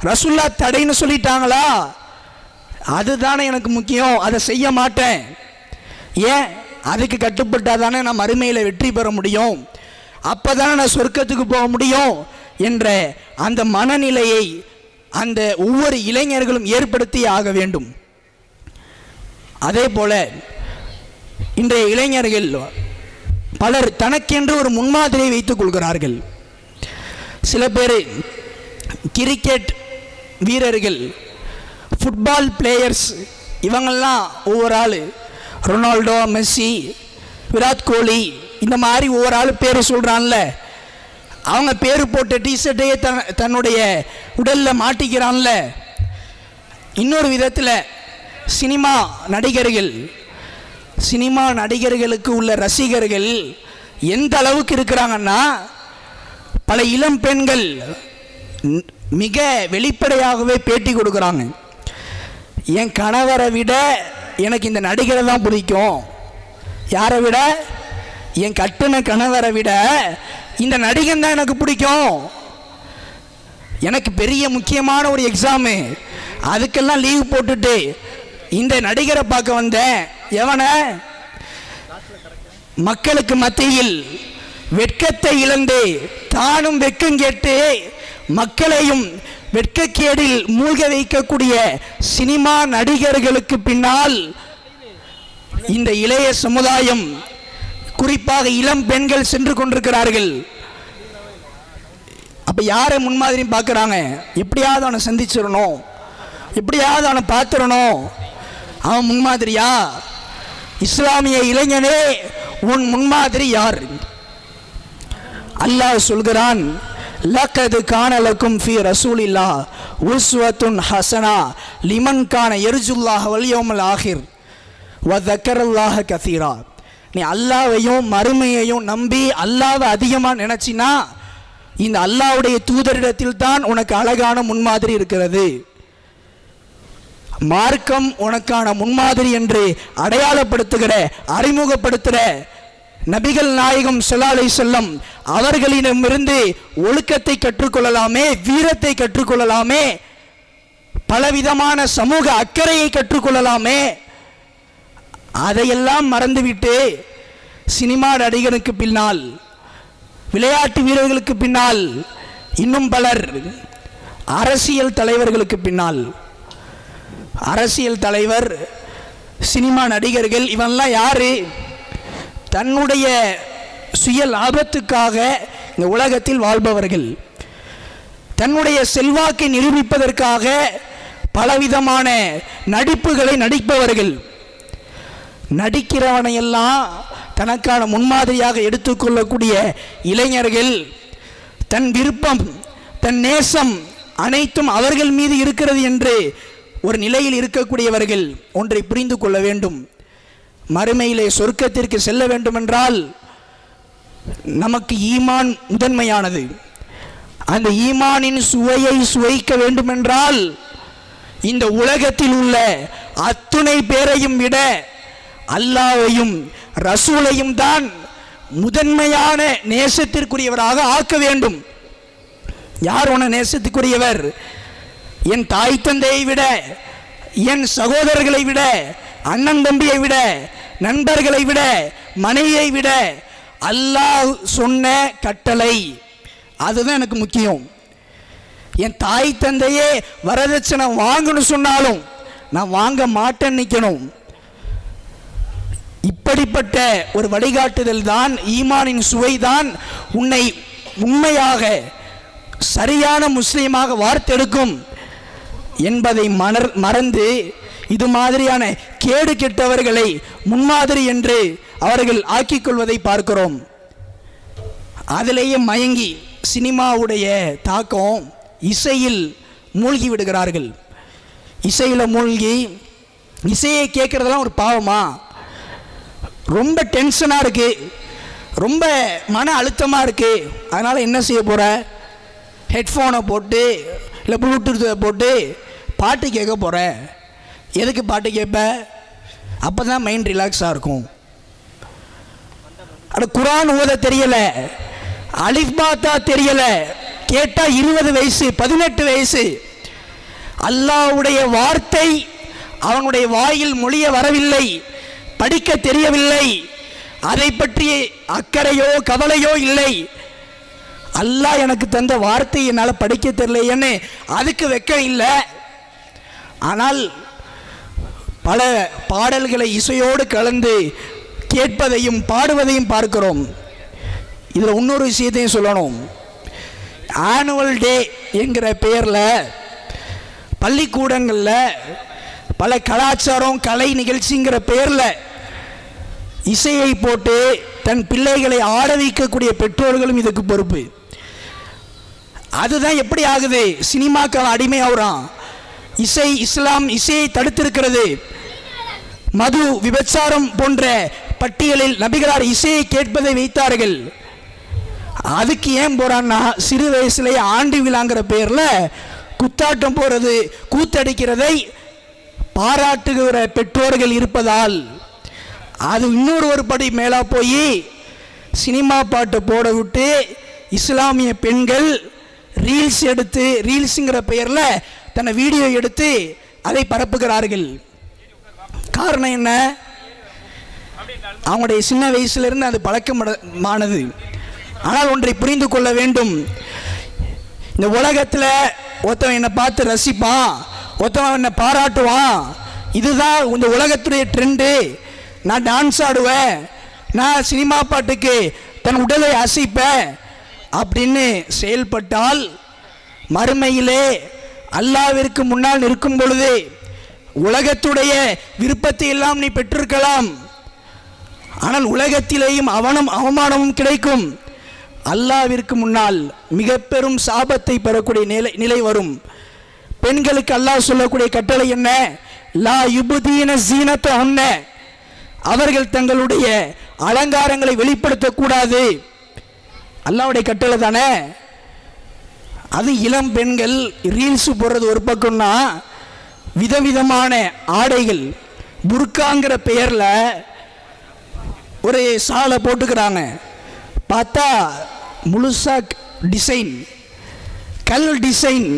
ரசூல்லா தடைன்னு சொல்லிட்டாங்களா? அதுதானே எனக்கு முக்கியம், அதை செய்ய மாட்டேன். ஏன்? அதுக்கு கட்டுப்பட்டால் தானே நான் மறுமையில் வெற்றி பெற முடியும், அப்போ தானே நான் சொர்க்கத்துக்கு போக முடியும் என்ற அந்த மனநிலையை அந்த ஒவ்வொரு இளைஞர்களும் ஏற்படுத்தி ஆக வேண்டும். அதே போல இன்றைய இளைஞர்கள் பலர் தனக்கென்று ஒரு முன்மாதிரியை வைத்துக் கொள்கிறார்கள். சில பேர் கிரிக்கெட் வீரர்கள், ஃபுட்பால் பிளேயர்ஸ், இவங்கெல்லாம் ஒவ்வொரு ஆள், ரொனால்டோ, மெஸ்ஸி, விராட் கோலி, இந்த மாதிரி ஒவ்வொரு ஆள் பேர் சொல்கிறான்ல, அவங்க பேர் போட்ட டிஷர்ட்டையே தன்னுடைய உடலில் மாட்டிக்கிறான்ல. இன்னொரு விதத்தில் சினிமா நடிகர்கள், சினிமா நடிகர்களுக்கு உள்ள ரசிகர்கள் எந்த அளவுக்கு இருக்கிறாங்கன்னா, பல இளம் பெண்கள் மிக வெளிப்படையாகவே பேட்டி கொடுக்குறாங்க, என் கணவரை விட எனக்கு இந்த நடிகரை தான் பிடிக்கும். யாரை விட? என் கட்டுன கணவரை விட இந்த நடிகன் தான் எனக்கு பிடிக்கும். எனக்கு பெரிய முக்கியமான ஒரு எக்ஸாமு, அதுக்கெல்லாம் லீவ் போட்டுட்டு இந்த நடிகரை பார்க்க வந்தேன். எவனை? மக்களுக்கு மத்தியில் வெட்கத்தை இழந்து தானும் வெட்கம் கேட்டு மக்களையும் வெட்கக்கேடில் மூழ்க வைக்கக்கூடிய சினிமா நடிகர்களுக்கு பின்னால் இந்த இளைய சமுதாயம், குறிப்பாக இளம் பெண்கள் சென்று கொண்டிருக்கிறார்கள். அப்ப யாரை முன்மாதிரி பார்க்குறாங்க? எப்படியாவது அவனை சந்திச்சிடணும், எப்படியாவது அவனை பார்த்துடணும், அவன் முன்மாதிரியா? இஸ்லாமிய இளைஞனே, உன் முன்மாதிரி யார்? அல்லாஹ் சொல்கிறான், லக்கது கான லக்கும் ஃபீ ரசூலில்லாஹ் உஸ்வத்துன் ஹஸனா லிமன் கான யர்ஜுல்லாஹ வல் யௌமல் ஆகிர் வ ذكرல்லாஹ கஸீரா. நீ அல்லாஹ்வையும் மறுமையையும் நம்பி அல்லாஹ்வை அதிகமாக நினைச்சினா இந்த அல்லாஹ்வுடைய தூதரிடத்தில் தான் உனக்கு அழகான முன்மாதிரி இருக்கிறது. மார்க்கம் உனக்கான முன்மாதிரி என்று அடையாளப்படுத்துகிற, அறிமுகப்படுத்துகிற நபிகள் நாயகம் ஸல்லல்லாஹு அலைஹி வஸல்லம் அவர்களிடமிருந்து ஒழுக்கத்தை கற்றுக்கொள்ளலாமே, வீரத்தை கற்றுக்கொள்ளலாமே, பலவிதமான சமூக அக்கறையை கற்றுக்கொள்ளலாமே. அதையெல்லாம் மறந்துவிட்டு சினிமா நடிகனுக்கு பின்னால், விளையாட்டு வீரர்களுக்கு பின்னால், இன்னும் பலர் அரசியல் தலைவர்களுக்கு பின்னால், அரசியல் தலைவர், சினிமா நடிகர்கள், இவன்லாம் யாரு? தன்னுடைய சுய லாபத்துக்காக இந்த உலகத்தில் வாழ்பவர்கள், தன்னுடைய செல்வாக்கை நிரூபிப்பதற்காக பலவிதமான நடிப்புகளை நடிப்பவர்கள். நடிக்கிறவனையெல்லாம் தனக்கான முன்மாதிரியாக எடுத்துக்கொள்ளக்கூடிய இளைஞர்கள், தன் விருப்பம், தன் நேசம் அனைத்தும் அவர்கள் மீது இருக்கிறது என்று ஒரு நிலையில் இருக்கக்கூடியவர்கள் ஒன்றை புரிந்து கொள்ள வேண்டும். மறுமையிலே சொர்க்கத்திற்கு செல்ல வேண்டுமென்றால் நமக்கு ஈமான் முதன்மையானது. அந்த ஈமானின் சுவையை சுவைக்க வேண்டுமென்றால் இந்த உலகத்தில் உள்ள அத்துணை பேரையும் விட அல்லாஹ்வையும் ரசூலையும் தான் முதன்மையான நேசத்திற்குரியவராக ஆக்க வேண்டும். யார் உன நேசத்துக்குரியவர்? என் தாய் தந்தையை விட, என் சகோதரர்களை விட, அண்ணன் தம்பியை விட, நண்பர்களை விட, மனைவியை விட அல்லாஹ் சொன்ன கட்டளை அதுதான் எனக்கு முக்கியம். என் தாய் தந்தையே வரதட்சணை வாங்கணும் சொன்னாலும் நான் வாங்க மாட்டேன்னு நிற்கணும். இப்படிப்பட்ட ஒரு வழிகாட்டுதல் தான், ஈமானின் சுவைதான் உன்னை உண்மையாக சரியான முஸ்லீமாக வார்த்தெடுக்கும் என்பதை மறந்து இது மாதிரியான கேடு கெட்டவர்களை முன்மாதிரி என்று அவர்கள் ஆக்கிக்கொள்வதை பார்க்கிறோம். அதிலேயே மயங்கி சினிமாவுடைய தாக்கம், இசையில் மூழ்கி விடுகிறார்கள். இசையில் மூழ்கி இசையை கேட்குறதெல்லாம் ஒரு பாவமா? ரொம்ப டென்ஷனாக இருக்குது, ரொம்ப மன அழுத்தமாக இருக்குது, அதனால் என்ன செய்ய போகிற? ஹெட்ஃபோனை போட்டு இல்லை ப்ளூடூத்தை போட்டு பாட்டு கேட்க போகிற. எதுக்கு பாட்டு கேட்ப? அப்போ தான் மைண்ட் ரிலாக்ஸாக இருக்கும். அது குரான் ஓத தெரியலை, அலிஃப் பாத்தா தெரியலை, கேட்டால் 20 வயசு 18 வயசு, அல்லாஹ்வுடைய வார்த்தை அவனுடைய வாயில் மொழிய வரவில்லை, படிக்க தெரியவில்லை, அதை பற்றி அக்கறையோ கவலையோ இல்லை. அல்லாஹ் எனக்கு தந்த வார்த்தை என்னால் படிக்க தெரியலையேன்னு அதுக்கு வெக்கம் இல்லை. ஆனால் பல பாடல்களை இசையோடு கலந்து கேட்பதையும் பாடுவதையும் பார்க்கிறோம். இதில் இன்னொரு விஷயத்தையும் சொல்லணும். ஆனுவல் டே என்கிற பெயரில் பள்ளிக்கூடங்களில் பல கலாச்சாரம் கலை நிகழ்ச்சிங்கிற பெயரில் இசையை போட்டு தன் பிள்ளைகளை ஆட வைக்கக்கூடிய பெற்றோர்களும் இதுக்கு பொறுப்பு. அதுதான் எப்படி ஆகுது? சினிமாக்கள் அடிமையாகிறான். இசை, இஸ்லாம் இசையை தடுத்திருக்கிறது. மது, விபச்சாரம் போன்ற பட்டியலில் நபிகளார் இசையை கேட்பதை வைத்தார்கள். அதுக்கு ஏன் போறான்னா, சிறு வயசுலேயே ஆண்டு விழாங்கிற பெயரில் குத்தாட்டம் போகிறது, கூத்தடிக்கிறதை பாராட்டுகிற பெற்றோர்கள் இருப்பதால் அது இன்னொரு ஒரு படி மேலே போய் சினிமா பாட்டை போட விட்டு இஸ்லாமிய பெண்கள் ரீல்ஸ் எடுத்து, ரீல்ஸுங்கிற பெயரில் தன்னை வீடியோ எடுத்து அதை பரப்புகிறார்கள். காரணம் என்ன? அவங்களுடைய சின்ன வயசுலேருந்து அது பழக்கமானது. ஆனால் ஒன்றை புரிந்து கொள்ள வேண்டும். இந்த உலகத்தில் ஒருத்தவன் என்னை பார்த்து ரசிப்பான், ஒருத்தவன் என்னை பாராட்டுவான், இதுதான் இந்த உலகத்துடைய ட்ரெண்டு. நான் டான்ஸ் ஆடுவேன், நான் சினிமா பாட்டுக்கு தன் உடலை அசைப்பேன் அப்படின்னு செயல்பட்டால் மறுமையிலே அல்லாஹ்விற்கு முன்னால் நிற்கும் பொழுது உலகத்துடைய விருப்பத்தை எல்லாம் நீ பெற்றிருக்கலாம், ஆனால் உலகத்திலேயும் அவமானமும் கிடைக்கும். அல்லாஹ்விற்கு முன்னால் மிக பெரும் சாபத்தை பெறக்கூடிய நிலை வரும். பெண்களுக்கு அல்லாஹ் சொல்லக்கூடிய கட்டளை என்ன? லா யுபுதீன ஸீனத்தஹுன்ன, அவர்கள் தங்களுடைய அலங்காரங்களை வெளிப்படுத்தக்கூடாது. அல்லாஹ்வுடைய கட்டளை தானே. அது இளம் பெண்கள் ரீல்ஸ் போடுறது ஒரு பக்கம்னா, விதவிதமான ஆடைகள் புர்காங்கிற பெயரில் ஒரு ஷாலை போட்டுக்கிறாங்க, பார்த்தா முழுசாக டிசைன், கல் டிசைன்,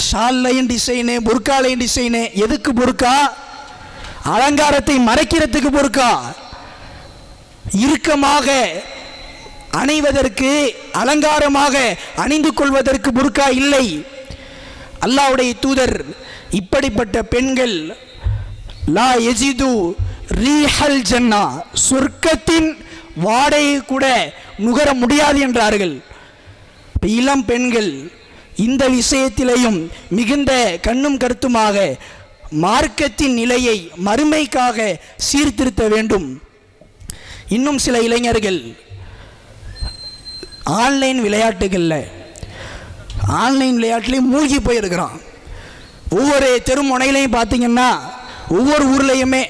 ஷால்லையும் டிசைனு, புர்காலையும் டிசைனு. எதுக்கு புர்கா? அலங்காரத்தை மறைக்கிறதுக்கு புர்கா. இறுக்கமாக அணிவதற்கு, அலங்காரமாக அணிந்து கொள்வதற்கு புர்கா இல்லை. அல்லாஹ்வுடைய தூதர் இப்படிப்பட்ட பெண்கள் லா யஜிது ரீஹல் ஜன்னா, சொர்க்கத்தின் வாடையை கூட நுகர முடியாது என்றார்கள். இளம் பெண்கள் இந்த விஷயத்திலேயும் மிகுந்த கண்ணும் கருத்துமாக மார்க்கத்தின் நிலையை மறுமைக்காக சீர்திருத்த வேண்டும். இன்னும் சில இளைஞர்கள் ஆன்லைன் விளையாட்டுலேயும் மூழ்கி போயிருக்கிறான். ஒவ்வொரு தெரு முனையிலையும் பார்த்தீங்கன்னா, ஒவ்வொரு ஊர்லேயுமே,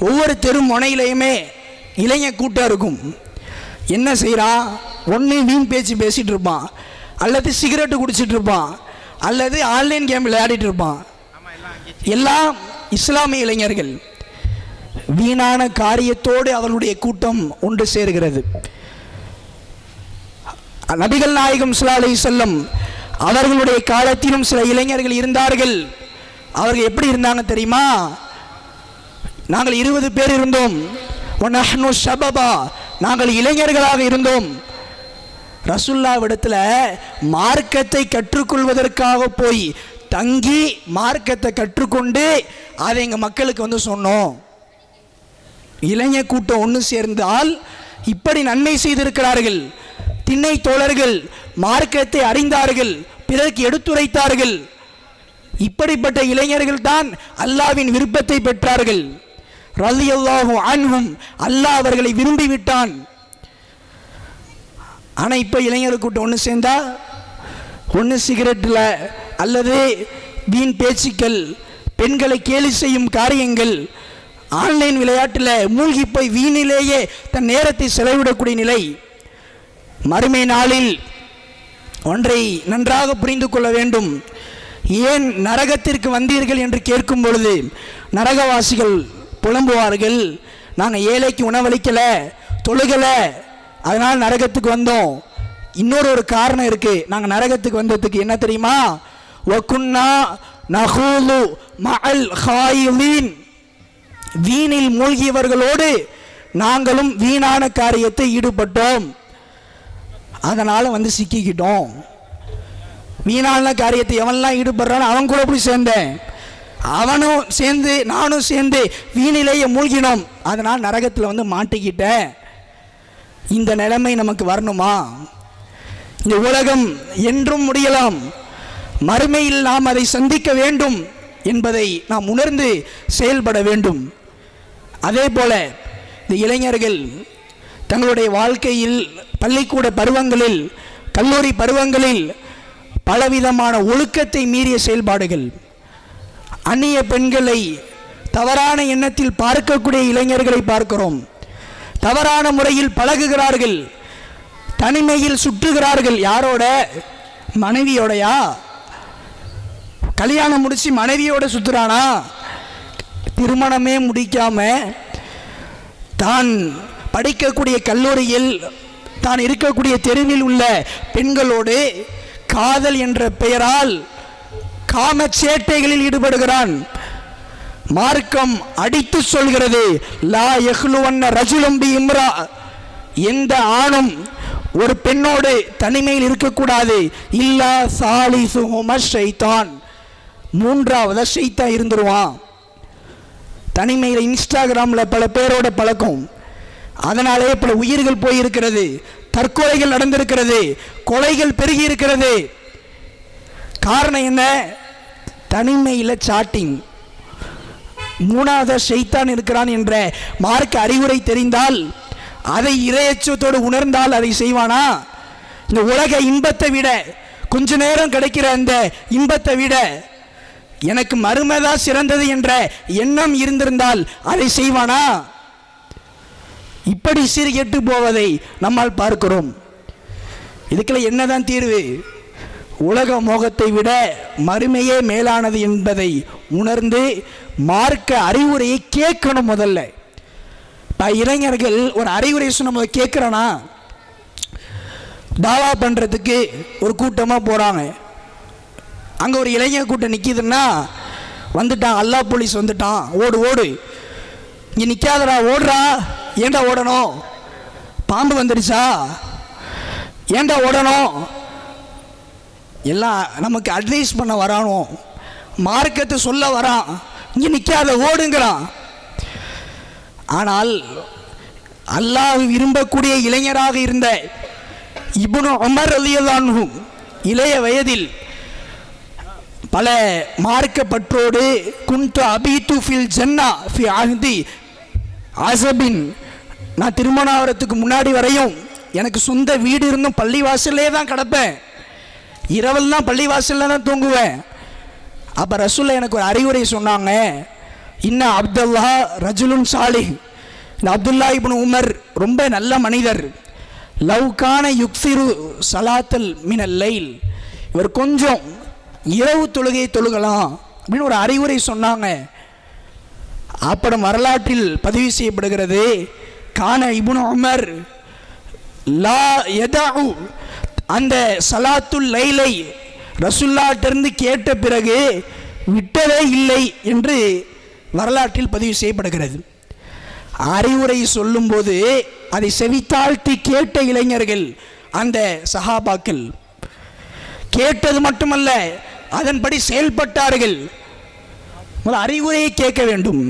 ஒவ்வொரு தெரு முனையிலையுமே இளைஞர் கூட்டம் இருக்கும். என்ன செய்கிறான்? ஒன்று வீண் பேச்சு பேசிகிட்டு இருப்பான், அல்லது சிகரெட்டு குடிச்சிட்டு இருப்பான், அல்லது ஆன்லைன் கேம் விளையாடிட்டு இருப்பான். எல்லாம் இஸ்லாமிய இளைஞர்கள். வீணான காரியத்தோடு அவர்களுடைய கூட்டம் ஒன்று சேர்கிறது. நபிகள் நாயகம் ஸல்லல்லாஹு அலைஹி வஸல்லம் அவர்களுடைய காலத்திலும் சில இளைஞர்கள் இருந்தார்கள். அவர்கள் எப்படி இருந்தாங்க தெரியுமா? நாங்கள் 20 பேர் இருந்தோம். வநஹ்னு ஷபபா, நாங்கள் இளைஞர்களாக இருந்தோம். ரசூலுல்லாஹ்விடத்தில் மார்க்கத்தை கற்றுக்கொள்வதற்காக போய் தங்கி மார்க்கத்தை கற்றுக்கொண்டு அதை எங்கள் மக்களுக்கு வந்து சொன்னோம். இளைஞர் கூட்டம் ஒன்று சேர்ந்தால் இப்படி நன்மை செய்திருக்கிறார்கள். திண்ணை தோழர்கள் மார்க்கத்தை அறிந்தார்கள், பிறருக்கு எடுத்துரைத்தார்கள். இப்படிப்பட்ட இளைஞர்கள் தான் அல்லாஹ்வின் விருப்பத்தை பெற்றார்கள். ரலியல்லாஹு அன்ஹும், அல்லாஹ் அவர்களை விரும்பிவிட்டான். ஆனால் இப்போ இளைஞர் கூட்டம் ஒன்று சேர்ந்தா ஒன்று சிகரெட்டில், அல்லது வீண் பேச்சுக்கள், பெண்களை கேலி செய்யும் காரியங்கள், ஆன்லைன் விளையாட்டில் மூழ்கி போய் வீணிலேயே தன் நேரத்தை செலவிடக்கூடிய நிலை. மறுமை நாளில் ஒன்றை நன்றாக புரிந்து கொள்ள வேண்டும். ஏன் நரகத்திற்கு வந்தீர்கள் என்று கேட்கும் பொழுது நரகவாசிகள் புலம்புவார்கள், நாங்கள் ஏழைக்கு உணவளிக்கலை, தொழுகலை, அதனால் நரகத்துக்கு வந்தோம். இன்னொரு காரணம் இருக்குது. நாங்கள் நரகத்துக்கு வந்ததுக்கு என்ன தெரியுமா? வகுன்னா நஹூலு மஅல் ஹாயிலீன், வீணில் மூழ்கியவர்களோடு நாங்களும் வீணான காரியத்தை ஈடுபட்டோம், அதனால் வந்து சிக்கிக்கிட்டோம். வீணான காரியத்தை எவன்லாம் ஈடுபடுறானோ அவன் கூட போய் சேர்ந்தேன், அவனும் சேர்ந்து நானும் சேர்ந்து வீணிலேயே மூழ்கினோம், அதனால் நரகத்தில் வந்து மாட்டிக்கிட்டேன். இந்த நிலைமை நமக்கு வரணுமா? இந்த உலகம் என்றும் முடியலாம், மறுமையில் நாம் அதை சந்திக்க வேண்டும் என்பதை நாம் உணர்ந்து செயல்பட வேண்டும். அதே போல இந்த இளைஞர்கள் தங்களுடைய வாழ்க்கையில், பள்ளிக்கூட பருவங்களில், கல்லூரி பருவங்களில் பலவிதமான ஒழுக்கத்தை மீறிய செயல்பாடுகள், அந்நிய பெண்களை தவறான எண்ணத்தில் பார்க்கக்கூடிய இளைஞர்களை பார்க்கிறோம். தவறான முறையில் பழகுகிறார்கள், தனிமையில் சுற்றுகிறார்கள். யாரோட? மனைவியோடையா? கல்யாணம் முடிச்சு மனைவியோட சுற்றுறானா? திருமணமே முடிக்காம தான் படிக்கக்கூடிய கல்லூரியில், தான் இருக்கக்கூடிய தெருவில் உள்ள பெண்களோடு காதல் என்ற பெயரால் காமச்சேட்டைகளில் ஈடுபடுகிறான். மார்க்கம் அடித்து சொல்கிறது, லா யஹ்லுவன்ன ரஜுலும் பி இம்ரா, எந்த ஆணும் ஒரு பெண்ணோடு தனிமையில் இருக்கக்கூடாது. இல்லா சாலிசுஹும ஷைத்தான், மூன்றாவது ஷைத்தான் இருந்துருவான். தனிமையில் இன்ஸ்டாகிராமில் பல பேரோட பழக்கம், அதனாலே பல உயிர்கள் போயிருக்கிறது, தற்கொலைகள் நடந்திருக்கிறது, கொலைகள் பெருகி இருக்கிறது. காரணம் என்ன? தனிமையில் சாட்டிங். மூணாவது ஷைத்தான் இருக்கிறான் என்ற மார்க்க அறிவுரை தெரிந்தால், அதை இறையச்சத்தோடு உணர்ந்தால் அதை செய்வானா? இந்த உலக இன்பத்தை விட, கொஞ்ச நேரம் கிடைக்கிற அந்த இன்பத்தை விட எனக்கு மறுமைதா சிறந்தது என்ற எண்ணம் இருந்திருந்தால் அதை செய்வானா? இப்படி சீர்கெட்டு போவதை நம்மால் பார்க்கிறோம். இதுக்கெல்லாம் என்னதான் தீர்வு? உலக மோகத்தை விட மறுமையே மேலானது என்பதை உணர்ந்து மார்க்க அறிவுரையை கேட்கணும். முதல்ல இளைஞர்கள் ஒரு அறிவுரை நம்ம கேட்குறோன்னா, தாவா பண்ணுறதுக்கு ஒரு கூட்டமாக போகிறாங்க. அங்கே ஒரு இளைஞர் கூட்டம் நிற்கிதுன்னா, வந்துட்டான் அல்லாஹ் போலீஸ் வந்துட்டான், ஓடு ஓடு, இங்கே நிற்காதடா, ஓடுறா, ஏண்டா ஓடணும், பாம்பு வந்துடுச்சா, ஏண்டா ஓடணும், எல்லாம் நமக்கு அட்வைஸ் பண்ண வரானோ, மார்க்கத்தை சொல்ல வரான், இங்கே நிற்காத ஓடுங்கிறான். ஆனால் அல்லாஹ் விரும்பக்கூடிய இளைஞராக இருந்த இப்னு உமர் ரலியல்லாஹு அன்ஹு இளைய வயதில் பல மார்க்க பற்றோடு குன்து அபீது ஃபில் ஜன்னா ஃபி அஹ்தி அஸபின், நான் திருமணாவரத்துக்கு முன்னாடி வரையும் எனக்கு சொந்த வீடு இருந்தும் பள்ளிவாசல்லே தான் கிடப்பேன், இரவெல்லாம் பள்ளிவாசலில் தான் தூங்குவேன். அப்போ ரசூல் எனக்கு ஒரு அறிவுரை சொன்னாங்க, இன்ன அப்துல்லா ரஜுலுன் சாலிஹ், இந்த அப்துல்லா இப்னு உமர் ரொம்ப நல்ல மனிதர், லவ்கான யுக்சிரு சலாத்தல் மினல் லைல், இவர் கொஞ்சம் இரவு தொழுகை தொழுகலாம் அப்படின்னு ஒரு அறிவுரை சொன்னாங்க. அப்புறம் வரலாற்றில் பதிவு செய்யப்படுகிறது, கான இப்னு உமர் லா யதஉ, அந்த சலாத்துல் லைலை ரசூலுல்லாஹ்விடமிருந்து கேட்ட பிறகு விட்டதே இல்லை என்று வரலாற்றில் பதிவு செய்யப்படுகிறது. அறிவுரை சொல்லும்போது அதை செவித்தாழ்த்தி கேட்ட இளைஞர்கள் அந்த சஹாபாக்கள், கேட்டது மட்டுமல்ல அதன்படி செயல்பட்டார்கள். அறிவுரையை கேட்க வேண்டும்,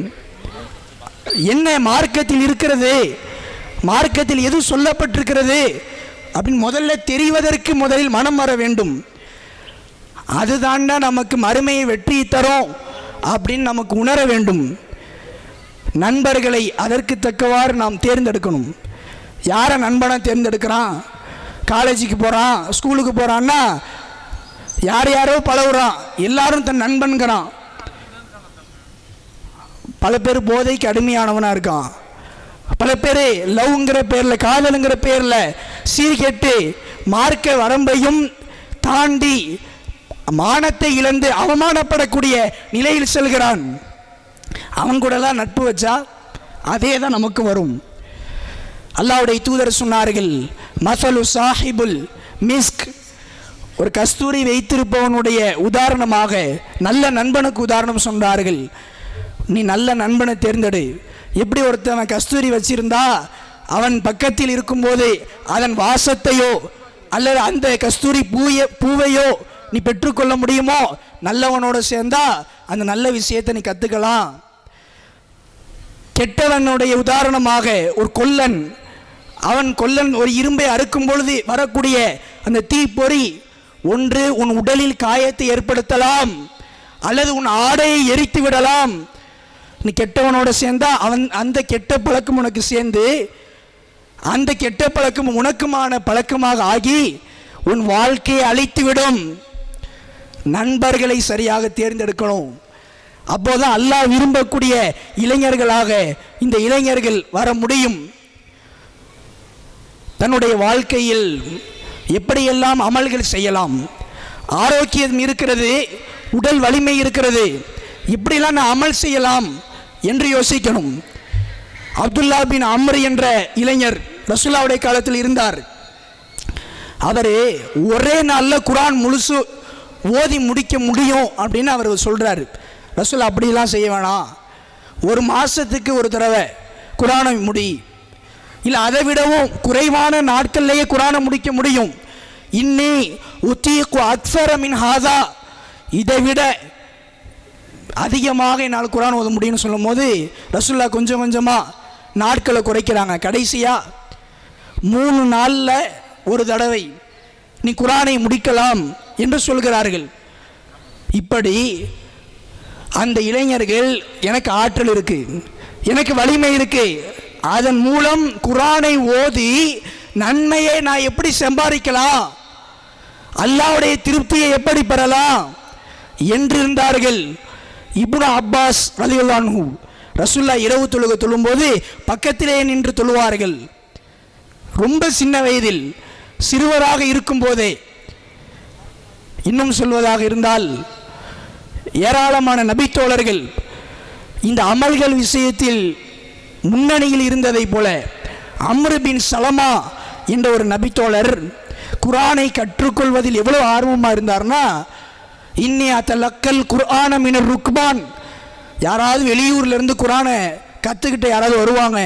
என்ன மார்க்கத்தில் இருக்கிறது, மார்க்கத்தில் எது சொல்லப்பட்டிருக்கிறது அப்படின்னு முதல்ல தெரிவதற்கு முதலில் மனம் வர வேண்டும். அதுதான்டா நமக்கு மறுமையை வெற்றி தரும் அப்படின்னு நமக்கு உணர வேண்டும். நண்பர்களை அதற்கு தக்கவாறு நாம் தேர்ந்தெடுக்கணும். யாரை நண்பனை தேர்ந்தெடுக்கிறான், காலேஜுக்கு போகிறான், ஸ்கூலுக்கு போகிறான்னா யார் யாரோ பழகுறான், எல்லாரும் தன் நண்பன்கிறான். பல பேர் போதைக்கு அடிமையானவனாக இருக்கான், பல பேர் லவ்ங்கிற பேரில், காதலுங்கிற பேரில் சீர்கெட்டு மார்க்க வரம்பையும் தாண்டி மானத்தை இழந்து அவமானப்படக்கூடிய நிலையில் செல்கிறான். அவன் கூடலாம் நட்பு வச்சா அதே தான் நமக்கு வரும். அல்லாஹ்வுடைய தூதர் சொன்னார்கள், மஸலு சாஹிபுல் மிஸ்க், ஒரு கஸ்தூரி வைத்திருப்பவனுடைய உதாரணமாக நல்ல நண்பனுக்கு உதாரணம் சொன்னார்கள். நீ நல்ல நண்பனை தேர்ந்தெடு. எப்படி ஒருத்தவன் கஸ்தூரி வச்சிருந்தா அவன் பக்கத்தில் இருக்கும்போது அதன் வாசத்தையோ அல்லது அந்த கஸ்தூரி பூவையோ நீ பெற்றுக்கொள்ள முடியுமோ, நல்லவனோடு சேர்ந்தா அந்த நல்ல விஷயத்தை நீ கற்றுக்கலாம். கெட்டவனுடைய உதாரணமாக ஒரு கொல்லன், அவன் கொல்லன் ஒரு இரும்பை அறுக்கும் பொழுது வரக்கூடிய அந்த தீப்பொறி ஒன்று உன் உடலில் காயத்தை ஏற்படுத்தலாம் அல்லது உன் ஆடையை எரித்து விடலாம். நீ கெட்டவனோட சேர்ந்தா அவன் அந்த கெட்ட பழக்கம் உனக்கு சேர்ந்து அந்த கெட்ட பழக்கம் உனக்குமான பழக்கமாக ஆகி உன் வாழ்க்கையை அழித்துவிடும். நண்பர்களை சரியாக தேர்ந்தெடுக்கணும். அப்போதான் அல்லாஹ் விரும்பக்கூடிய இளைஞர்களாக இந்த இளைஞர்கள் வர முடியும். தன்னுடைய வாழ்க்கையில் எப்படியெல்லாம் அமல்கள் செய்யலாம், ஆரோக்கியம் இருக்கிறது, உடல் வலிமை இருக்கிறது, இப்படிலாம் நான் அமல் செய்யலாம் என்று யோசிக்கணும். அப்துல்லா பின் அம்ர் என்ற இளைஞர் ரசூலுல்லாஹ்வுடைய காலத்தில் இருந்தார். அவர் ஒரே நாளில் குர்ஆன் முழுசு ஓதி முடிக்க முடியும் அப்படின்னு அவர் சொல்கிறார். ரசூல் அப்படிலாம் செய்ய வேணாம், ஒரு மாதத்துக்கு ஒரு தடவை குர்ஆனை முடி, இல்லை அதை விடவும் குறைவான நாட்கள்லேயே குர்ஆனை முடிக்க முடியும். இன்னி உத்தீகு அக்ஸர மின் ஹாதா, இதை விட அதிகமாக என்னால் குர்ஆன் ஓத முடியும்னு சொல்லும் போது ரசூலுல்லாஹ் கொஞ்சம் கொஞ்சமாக நாட்களை குறைக்கிறாங்க. கடைசியாக 3 நாளில் ஒரு தடவை நீ குர்ஆனை முடிக்கலாம் என்று சொல்கிறார்கள். இப்படி அந்த இளைஞர்கள், எனக்கு ஆற்றல் இருக்கு, எனக்கு வலிமை இருக்கு, அதன் மூலம் குர்ஆனை ஓதி நன்மையை நான் எப்படி சம்பாதிக்கலாம், அல்லாஹ்வுடைய திருப்தியை எப்படி பெறலாம் என்றிருந்தார்கள். இப்னு அப்பாஸ் ரலியல்லாஹு அன்ஹு ரசூலுல்லாஹ் இரவு தொழுகை தொழும்போது பக்கத்திலே நின்று தொழுவார்கள். ரொம்ப சின்ன வயதில் சிறுவராக இருக்கும்போதே. இன்னும் சொல்வதாக இருந்தால் ஏராளமான நபித்தோழர்கள் இந்த அமல்கள் விஷயத்தில் முன்னணியில் இருந்ததை போல அம்ரு பின் சலமா என்ற ஒரு நபித்தோழர் குர்ஆனை கற்றுக்கொள்வதில் எவ்வளவு ஆர்வமாக இருந்தார்னா, இன்னியா தலக்கல் குர்ஆன மினர் ருக்பான், யாராவது வெளியூர்ல இருந்து குர்ஆனை கற்றுக்கிட்ட யாராவது வருவாங்க,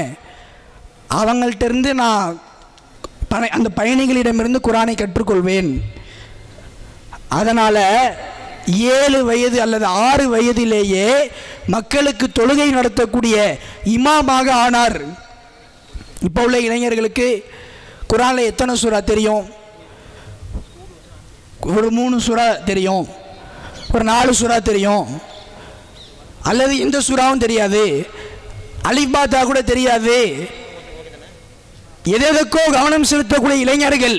அவங்கள்ட்ட இருந்து நான் அந்த பயணிகளிடமிருந்து குர்ஆனை கற்றுக்கொள்வேன். அதனால் 7 வயது அல்லது 6 வயதிலேயே மக்களுக்கு தொழுகை நடத்தக்கூடிய இமாமாக ஆனார். இப்போ உள்ள இளைஞர்களுக்கு குர்ஆனில் எத்தனை சூரா தெரியும்? ஒரு 3 சூரா தெரியும், ஒரு 4 சூரா தெரியும், அல்லது எந்த சூறாவும் தெரியாது, அலிஃப் பா தா கூட தெரியாது. எதற்கோ கவனம் செலுத்தக்கூடிய இளைஞர்கள்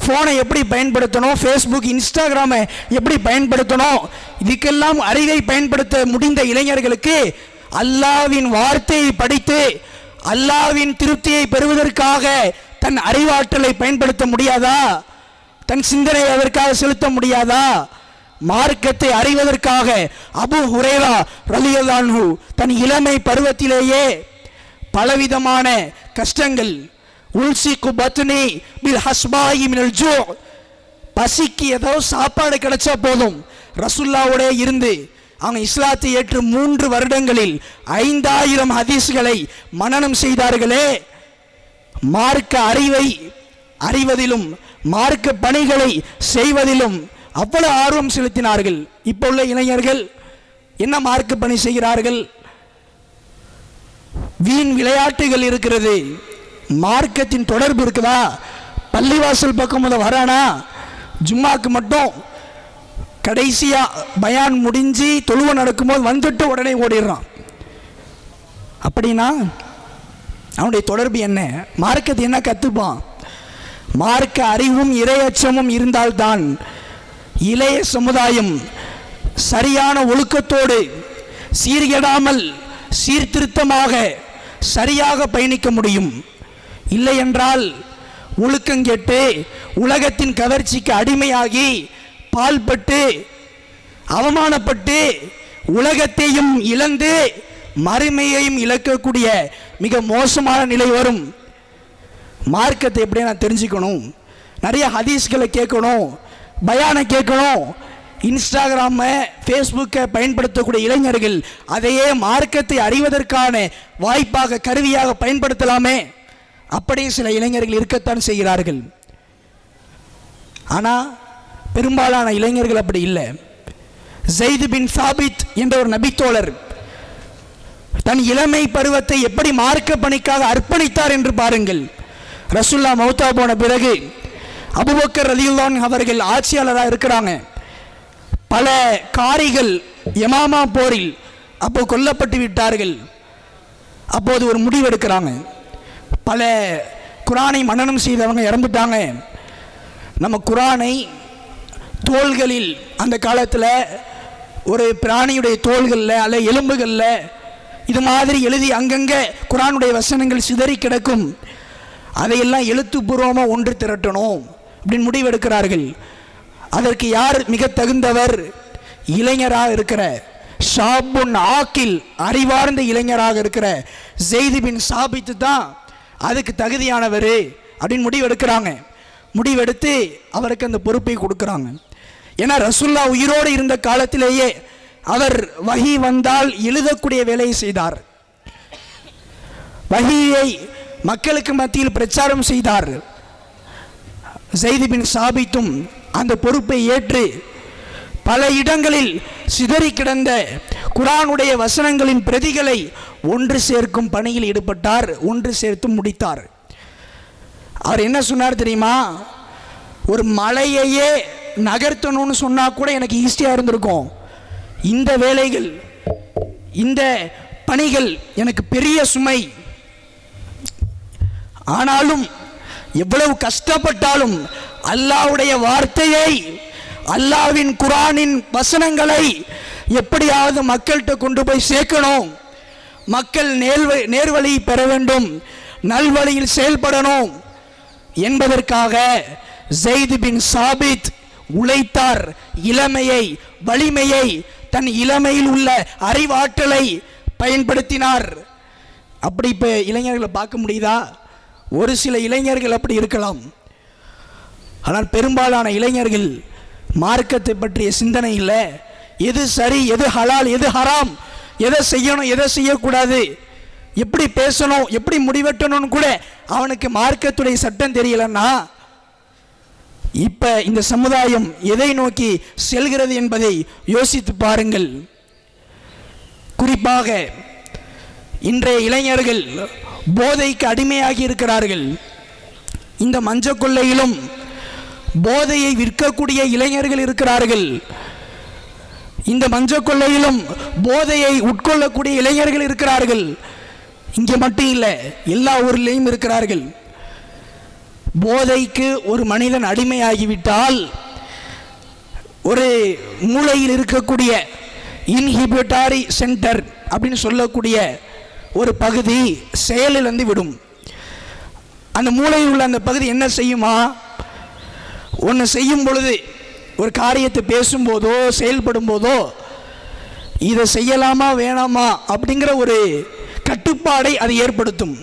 ஃபோனை எப்படி பயன்படுத்தணும், ஃபேஸ்புக் இன்ஸ்டாகிராமை எப்படி பயன்படுத்தணும், இதுக்கெல்லாம் அறிவை பயன்படுத்த முடிந்த இளைஞர்களுக்கு அல்லாஹ்வின் வார்த்தையை படித்து அல்லாஹ்வின் திருப்தியை பெறுவதற்காக தன் அறிவாற்றலை பயன்படுத்த முடியாதா? தன் சிந்தனை அதற்காக செலுத்த முடியாதா? மார்க்கத்தை அறிவதற்காக அபூ ஹுரைரா ரலியல்லாஹு அன்ஹு தன் இளமை பருவத்திலேயே பலவிதமான கஷ்டங்கள், உல்சிக்கு பத்னி பில் ஹஸ்பாயி மினல் ஜூ, பசிக்கு ஏதோ சாப்பாடு கிடைச்சா போதும் ரசூலுல்லாஹ்வோட இருந்து அவங்க இஸ்லாத்தை ஏற்று 3 வருடங்களில் 5000 ஹதீஸ்களை மனனம் செய்தார்களே. மார்க்க அறிவை அறிவதிலும் மார்க்க பணிகளை செய்வதிலும் அவ்வளவு ஆர்வம் செலுத்தினார்கள். இப்போ உள்ள இளைஞர்கள் என்ன மார்க்க பணி செய்கிறார்கள்? வீண் விளையாட்டுகள் இருக்கிறது, மார்க்கத்தின் தொடர்பு இருக்குதா? பள்ளிவாசல் பக்கம் வரானா, ஜும்மாக்கு மட்டும் கடைசியா பயான் முடிஞ்சு தொழுவ நடக்கும்போது வந்துட்டு உடனே ஓடிடுறான். அப்படின்னா அவனுடைய தொடர்பு என்ன? மார்க்கத்தை என்ன கற்றுப்பான்? மார்க்க அறிவும் இறையச்சமும் இருந்தால்தான் இளைய சமுதாயம் சரியான ஒழுக்கத்தோடு சீர்கெடாமல் சீர்திருத்தமாக சரியாக பயணிக்க முடியும். இல்லை என்றால் ஒழுக்கங்கெட்டு உலகத்தின் கவர்ச்சிக்கு அடிமையாகி பால்பட்டு அவமானப்பட்டு உலகத்தையும் இழந்து மறுமையையும் இழக்கக்கூடிய மிக மோசமான நிலை வரும். மார்க்கத்தை எப்படி நான் தெரிஞ்சுக்கணும்? நிறைய ஹதீஸ்களை கேட்கணும், பயானை கேட்கணும். இன்ஸ்டாகிராமை ஃபேஸ்புக்கை பயன்படுத்தக்கூடிய இளைஞர்கள் அதையே மார்க்கத்தை அறிவதற்கான வாய்ப்பாக கருவியாக பயன்படுத்தலாமே. அப்படியே சில இளைஞர்கள் இருக்கத்தான் செய்கிறார்கள். ஆனால் பெரும்பாலான இளைஞர்கள் அப்படி இல்லை. ஸைத் பின் சாபித் என்ற ஒரு நபித்தோழர் தன் இளமை பருவத்தை எப்படி மார்க்க பணிக்காக அர்ப்பணித்தார் என்று பாருங்கள். ரசூலுல்லாஹ் மௌத்தா போன பிறகு அபூபக்கர் ரலியல்லாஹு அன்ஹு அவர்கள் ஆட்சியாளராக இருக்கிறாங்க. பல காரிகள் யமாமா போரில் அப்போ கொல்லப்பட்டு விட்டார்கள். அப்போது ஒரு முடிவு எடுக்கிறாங்க. பல குர்ஆனை மனனம் செய்தவங்க இறந்துட்டாங்க. நம்ம குர்ஆனை தோள்களில் அந்த காலத்தில் ஒரு பிராணியுடைய தோள்களில் அல்ல எலும்புகளில் இது மாதிரி எழுதி அங்கங்கே குர்ஆனுடைய வசனங்கள் சிதறி கிடக்கும், அதையெல்லாம் எழுத்துப்பூர்வமாக ஒன்று திரட்டணும் அப்படின்னு முடிவெடுக்கிறார்கள். அதற்கு யார் மிக தகுந்தவர்? இளைஞராக இருக்கிற ஷாபுன் ஆக்கில் அறிவார்ந்த இளைஞராக இருக்கிற ஸைத் பின் சாபித் தான் அதுக்கு தகுதியானவர் அப்படின்னு முடிவெடுக்கிறாங்க. முடிவெடுத்து அவருக்கு அந்த பொறுப்பை கொடுக்குறாங்க. ஏன்னா ரசூலுல்லாஹ் உயிரோடு இருந்த காலத்திலேயே அவர் வஹி வந்தால் எழுதக்கூடிய வேலையை செய்தார், வஹியை மக்களுக்கு மத்தியில் பிரச்சாரம் செய்தார். ஸைத் பின் சாபித்தும் அந்த பொறுப்பை ஏற்று பல இடங்களில் சிதறி கிடந்த குர்ஆனுடைய வசனங்களின் பிரதிகளை ஒன்று சேர்க்கும் பணியில் ஈடுபட்டார், ஒன்று சேர்த்து முடித்தார். அவர் என்ன சொன்னார் தெரியுமா? ஒரு மலையையே நகர்த்தணும்னு சொன்னா கூட எனக்கு ஈஸியாக இருந்திருக்கும், இந்த வேலைகள் இந்த பணிகள் எனக்கு பெரிய சுமை. ஆனாலும் எவ்வளவு கஷ்டப்பட்டாலும் அல்லாஹ்வுடைய வார்த்தையை, அல்லாஹ்வின் குர்ஆனின் வசனங்களை எப்படியாவது மக்கள்கிட்ட கொண்டு போய் சேர்க்கணும், மக்கள் நேர்வழி பெற வேண்டும், நல்வழியில் செயல்படணும் என்பதற்காக ஸைத் பின் சாபித் உழைத்தார். இளமையை, வலிமையை, தன் இளமையில் உள்ள அறிவாற்றலை பயன்படுத்தினார். அப்படி இப்போ இளைஞர்களை பார்க்க முடியுதா? ஒரு சில இளைஞர்கள் அப்படி இருக்கலாம். ஆனால் பெரும்பாலான இளைஞர்கள் மார்க்கத்தை பற்றிய சிந்தனை இல்லை. எது சரி, எது ஹலால், எது ஹராம், எதை செய்யணும், எதை செய்யக்கூடாது, எப்படி பேசணும், எப்படி முடிவெட்டணும்னு கூட அவனுக்கு மார்க்கத்துடைய சட்டம் தெரியலன்னா இப்போ இந்த சமுதாயம் எதை நோக்கி செல்கிறது என்பதை யோசித்து பாருங்கள். குறிப்பாக இன்றைய இளைஞர்கள் போதைக்கு அடிமையாகி இருக்கிறார்கள். இந்த மஞ்சள் கொள்ளையிலும் போதையை விற்கக்கூடிய இளைஞர்கள் இருக்கிறார்கள். இந்த மஞ்சள் கொள்ளையிலும் போதையை உட்கொள்ளக்கூடிய இளைஞர்கள் இருக்கிறார்கள். இங்கே மட்டும் இல்லை, எல்லா ஊர்லேயும் இருக்கிறார்கள். போதைக்கு ஒரு மனிதன் அடிமையாகிவிட்டால் ஒரு மூளையில் இருக்கக்கூடிய இன்ஹிபிட்டாரி சென்டர் அப்படின்னு சொல்லக்கூடிய ஒரு பகுதி செயலிழந்து விடும். அந்த மூளையில் உள்ள அந்த பகுதி என்ன செய்யுமா? ஒன்று செய்யும் பொழுது, ஒரு காரியத்தை பேசும்போதோ செயல்படும் போதோ இதை செய்யலாமா வேணாமா அப்படிங்கிற ஒரு கட்டுப்பாடை அது ஏற்படுத்தும்.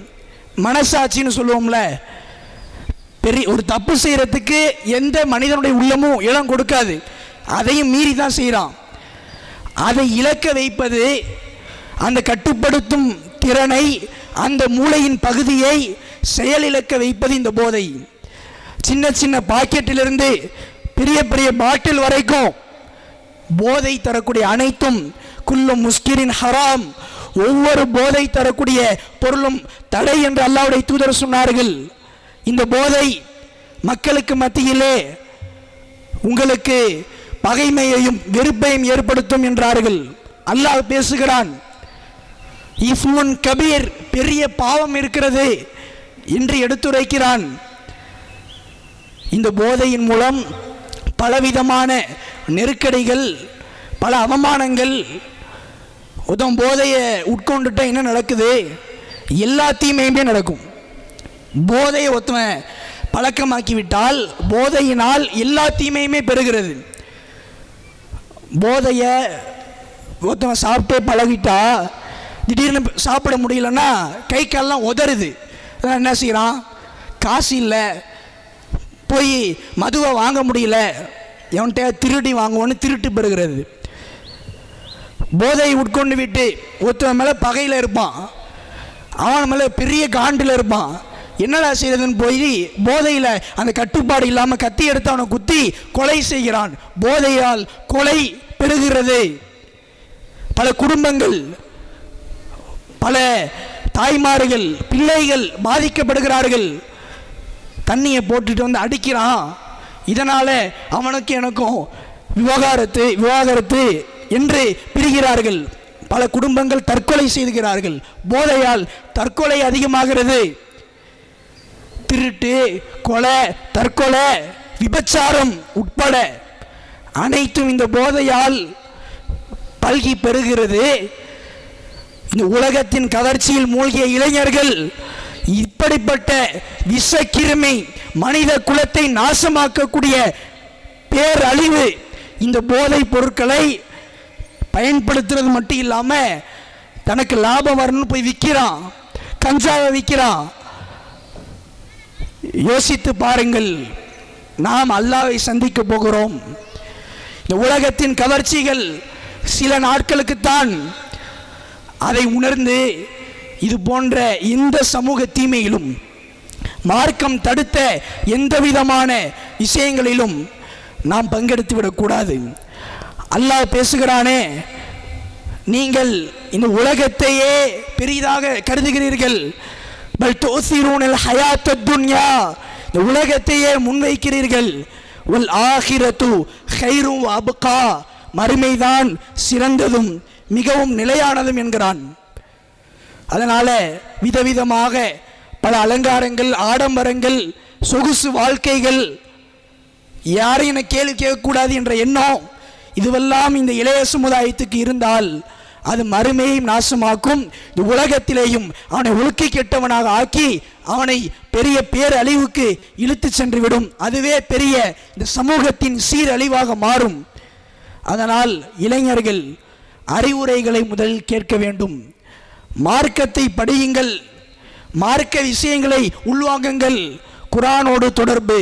மனசாட்சின்னு சொல்லுவோம்ல, பெரிய ஒரு தப்பு செய்கிறதுக்கு எந்த மனிதனுடைய உள்ளமும் இடம் கொடுக்காது, அதையும் மீறி தான் செய்கிறான். அதை இழக்க வைப்பது, அந்த கட்டுப்படுத்தும் திறனை, அந்த மூளையின் பகுதியை செயலிழக்க வைப்பது இந்த போதை. சின்ன சின்ன பாக்கெட்டிலிருந்து பெரிய பெரிய பாட்டில் வரைக்கும் போதை தரக்கூடிய அனைத்தும் குல்லும் முஸ்கிரின் ஹராம், ஒவ்வொரு போதை தரக்கூடிய பொருளும் தடை என்று அல்லாஹ்வுடைய தூதர் சொன்னார்கள். இந்த போதை மக்களுக்கு மத்தியிலே உங்களுக்கு பகைமையையும் வெறுப்பையும் ஏற்படுத்தும் என்றார்கள். அல்லாஹ் பேசுகிறான், இஃபுன் கபீர், பெரிய பாவம் இருக்கிறது என்று எடுத்துரைக்கிறான். இந்த போதையின் மூலம் பலவிதமான நெருக்கடிகள், பல அவமானங்கள். போதையை உட்கொண்டுட்டா என்ன நடக்குது? எல்லாத்தையுமே நடக்கும். போதையை ஒருத்தவன் பழக்கமாக்கிவிட்டால் போதையினால் எல்லாத்தையுமே பெறுகிறது. போதையை ஒருத்தவன் சாப்பிட்டே பழகிட்டா திடீர்னு சாப்பிட முடியலன்னா கை கால்லாம் உதறுது. என்ன செய்கிறான்? காசு இல்லை, போய் மதுவை வாங்க முடியல, எவன்கிட்ட திருடி வாங்குவோன்னு திருட்டு பெறுகிறது. போதையை உட்கொண்டு விட்டு ஒருத்தவன் மேலே பகையில் இருப்பான், அவன் மேலே பெரிய காண்டில் இருப்பான். என்னடா செய்யறதுன்னு போய் போதையில் அந்த கட்டுப்பாடு இல்லாமல் கத்தி எடுத்து அவனை குத்தி கொலை செய்கிறான். போதையால் கொலை பெறுகிறது. பல குடும்பங்கள், பல தாய்மார்கள், பிள்ளைகள் பாதிக்கப்படுகிறார்கள். தண்ணியை போட்டுட்டு வந்து அடிக்கிறான். இதனால் அவனுக்கு எனக்கும் விவாகரத்து என்று பிரிகிறார்கள். பல குடும்பங்கள் தற்கொலை செய்கிறார்கள். போதையால் தற்கொலை அதிகமாகிறது. திருட்டு, கொலை, தற்கொலை, விபச்சாரம் உட்பட அனைத்தும் இந்த போதையால் பல்கி பெறுகிறது. இந்த உலகத்தின் கவர்ச்சியில் மூழ்கிய இளைஞர்கள் இப்படிப்பட்ட விஷக்கிருமி மனித குலத்தை நாசமாக்கக்கூடிய பேரழிவு இந்த போதைப் பொருட்களை பயன்படுத்துறது மட்டும் இல்லாமல் தனக்கு லாபம் வரணும்னு போய் விற்கிறான், கஞ்சாவை விற்கிறான். யோசித்து பாருங்கள், நாம் அல்லாஹ்வை சந்திக்க போகிறோம். இந்த உலகத்தின் கவர்ச்சிகள் சில நாட்களுக்குத்தான். அதை உணர்ந்து இது போன்ற இந்த சமூக தீமையிலும் மார்க்கம் தடுத்த எந்த விதமான விஷயங்களிலும் நாம் பங்கெடுத்து விடக்கூடாது. அல்லாஹ் பேசுகிறானே, நீங்கள் இந்த உலகத்தையே பெரிதாக கருதுகிறீர்கள், பல் துஸிரூனல் ஹயாத்தத் துன்யா, இந்த உலகத்தையே முன்வைக்கிறீர்கள், வல் ஆகிரத்து கைரும் அபுகா, மறுமைதான் சிறந்ததும் மிகவும் நிலையானதும் என்கிறான். அதனால் விதவிதமாக பல அலங்காரங்கள், ஆடம்பரங்கள், சொகுசு வாழ்க்கைகள், யாரையும் என கேள்வி கேட்கக்கூடாது என்ற எண்ணம், இதுவெல்லாம் இந்த இளைய சமுதாயத்துக்கு இருந்தால் அது மறுமையும் நாசமாக்கும், இந்த உலகத்திலேயும் அவனை ஒழுக்கி கெட்டவனாக ஆக்கி அவனை பெரிய பேரழிவுக்கு இழுத்து சென்று விடும். அதுவே பெரிய இந்த சமூகத்தின் சீரழிவாக மாறும். அதனால் இளைஞர்கள் அறிவுரைகளை முதலில் கேட்க வேண்டும். மார்க்கத்தை படியுங்கள், மார்க்க விஷயங்களை உள்வாங்குங்கள். குர்ஆனோடு தொடர்பு,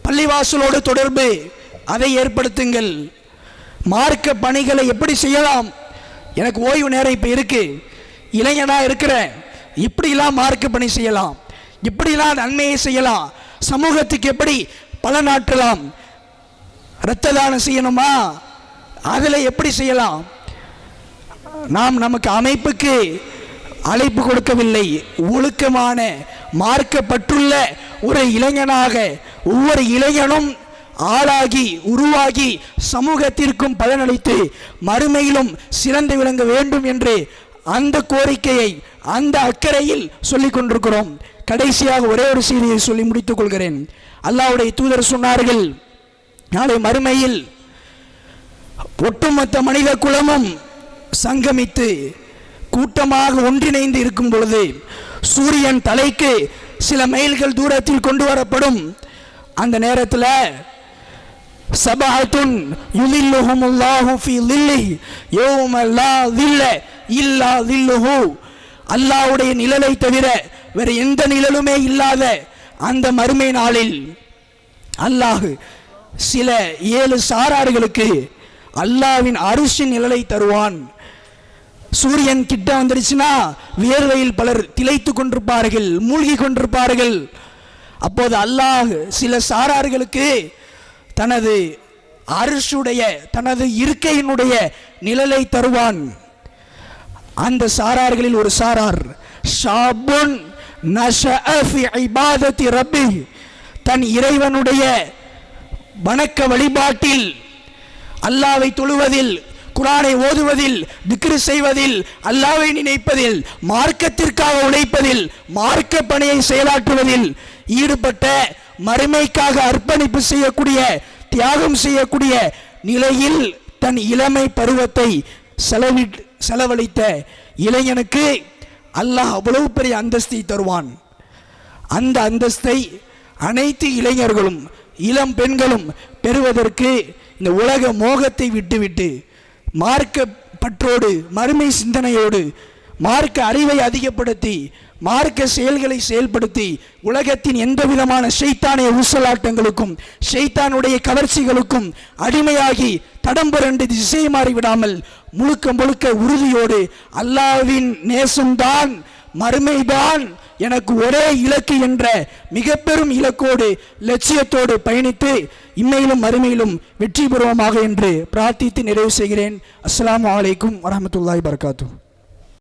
பள்ளிவாசலோடு தொடர்பு, அதை ஏற்படுத்துங்கள். மார்க்க பணிகளை எப்படி செய்யலாம்? எனக்கு ஓய்வு நேரம் இப்போ இருக்கு, இளைஞனா இருக்கிறேன், இப்படிலாம் மார்க்க பணி செய்யலாம், இப்படிலாம் நன்மையை செய்யலாம், சமூகத்துக்கு எப்படி பலனாற்றலாம், இரத்த தானம் செய்யணுமா, அதில் எப்படி செய்யலாம்? நாம் நமக்கு அமைப்புக்கு அழைப்பு கொடுக்கவில்லை. ஒழுக்கமான மார்க்கப்பட்டுள்ள ஒரு இளைஞனாக ஒவ்வொரு இளைஞனும் ஆளாகி உருவாகி சமூகத்திற்கும் பலனளித்து மறுமையிலும் சிறந்து விளங்க வேண்டும் என்று அந்த கோரிக்கையை அந்த அக்கறையில் சொல்லிக் கொண்டிருக்கிறோம். கடைசியாக ஒரே ஒரு செய்தியை சொல்லி முடித்துக் கொள்கிறேன். அல்லாஹ்வுடைய தூதர் சொன்னார்கள், நாளை மறுமையில் ஒட்டுமொத்த மனித குலமும் சங்கமித்து கூட்டமாக ஒன்றிணைந்து இருக்கும் பொழுது சூரியன் தலைக்கு சில மைல்கள் தூரத்தில் கொண்டு வரப்படும். அந்த நேரத்தில் சபஅத்துன் யுலில்லுஹுமுல்லாஹு ஃபீ லில்லிஹி யௌம லா லில்ல இல்லா லில்லுஹு, அல்லாஹ்வுடைய நிழலை தவிர வேறு எந்த நிழலுமே இல்லாத அந்த மறுமை நாளில் அல்லாஹ் சில 7 சாரார்களுக்கு அல்லாஹ்வின் அரிசின் நிழலை தருவான். சூரியன் கிட்ட வந்துருச்சுன்னா வியர்வையில் பலர் திளைத்து கொண்டிருப்பார்கள், மூழ்கி கொண்டிருப்பார்கள். அப்போது அல்லாஹ் சில சாரார்களுக்கு தனது அரிசுடைய தனது இருக்கையினுடைய நிழலை தருவான். அந்த சாரார்களில் ஒரு சாரார் ஷாபுன் நஷஅ ஃபி இபாதத்தி ரப்பி, தன் இறைவனுடைய வணக்க வழிபாட்டில், அல்லாஹ்வை தொழுவதில், குர்ஆனை ஓதுவதில், திக்ர் செய்வதில், அல்லாஹ்வை நினைப்பதில், மார்க்கத்திற்காக உழைப்பதில், மார்க்க பணியை செயலாற்றுவதில் ஈடுபட்ட, மறுமைக்காக அர்ப்பணிப்பு செய்யக்கூடிய, தியாகம் செய்யக்கூடிய நிலையில் தன் இளமை பருவத்தை செலவழித்த இளைஞனுக்கு அல்லாஹ் அவ்வளவு பெரிய அந்தஸ்தை தருவான். அந்த அந்தஸ்தை அனைத்து இளைஞர்களும் இளம் பெண்களும் பெறுவதற்கு இந்த உலக மோகத்தை விட்டுவிட்டு மார்க்க பற்றோடு, மறுமை சிந்தனையோடு, மார்க்க அறிவை அதிகப்படுத்தி, மார்க்க செயல்களை செயல்படுத்தி, உலகத்தின் எந்த விதமான ஷைத்தானிய ஊசலாட்டங்களுக்கும் ஷைத்தானுடைய கவர்ச்சிகளுக்கும் அடிமையாகி தடம் புரண்டு திசை மாறிவிடாமல் முழுக்க முழுக்க உறுதியோடு அல்லாஹ்வின் நேசம்தான், மறுமைதான் எனக்கு ஒரே இலக்கு என்ற மிக பெரும் இலக்கோடு, லட்சியத்தோடு பயணித்து இம்மையிலும் மறுமையிலும் வெற்றி பெறுவோமாக என்று பிரார்த்தித்து நிறைவு செய்கிறேன். அஸ்ஸலாமு அலைக்கும் வரஹ்மத்துல்லாஹி வபரகாத்துஹு.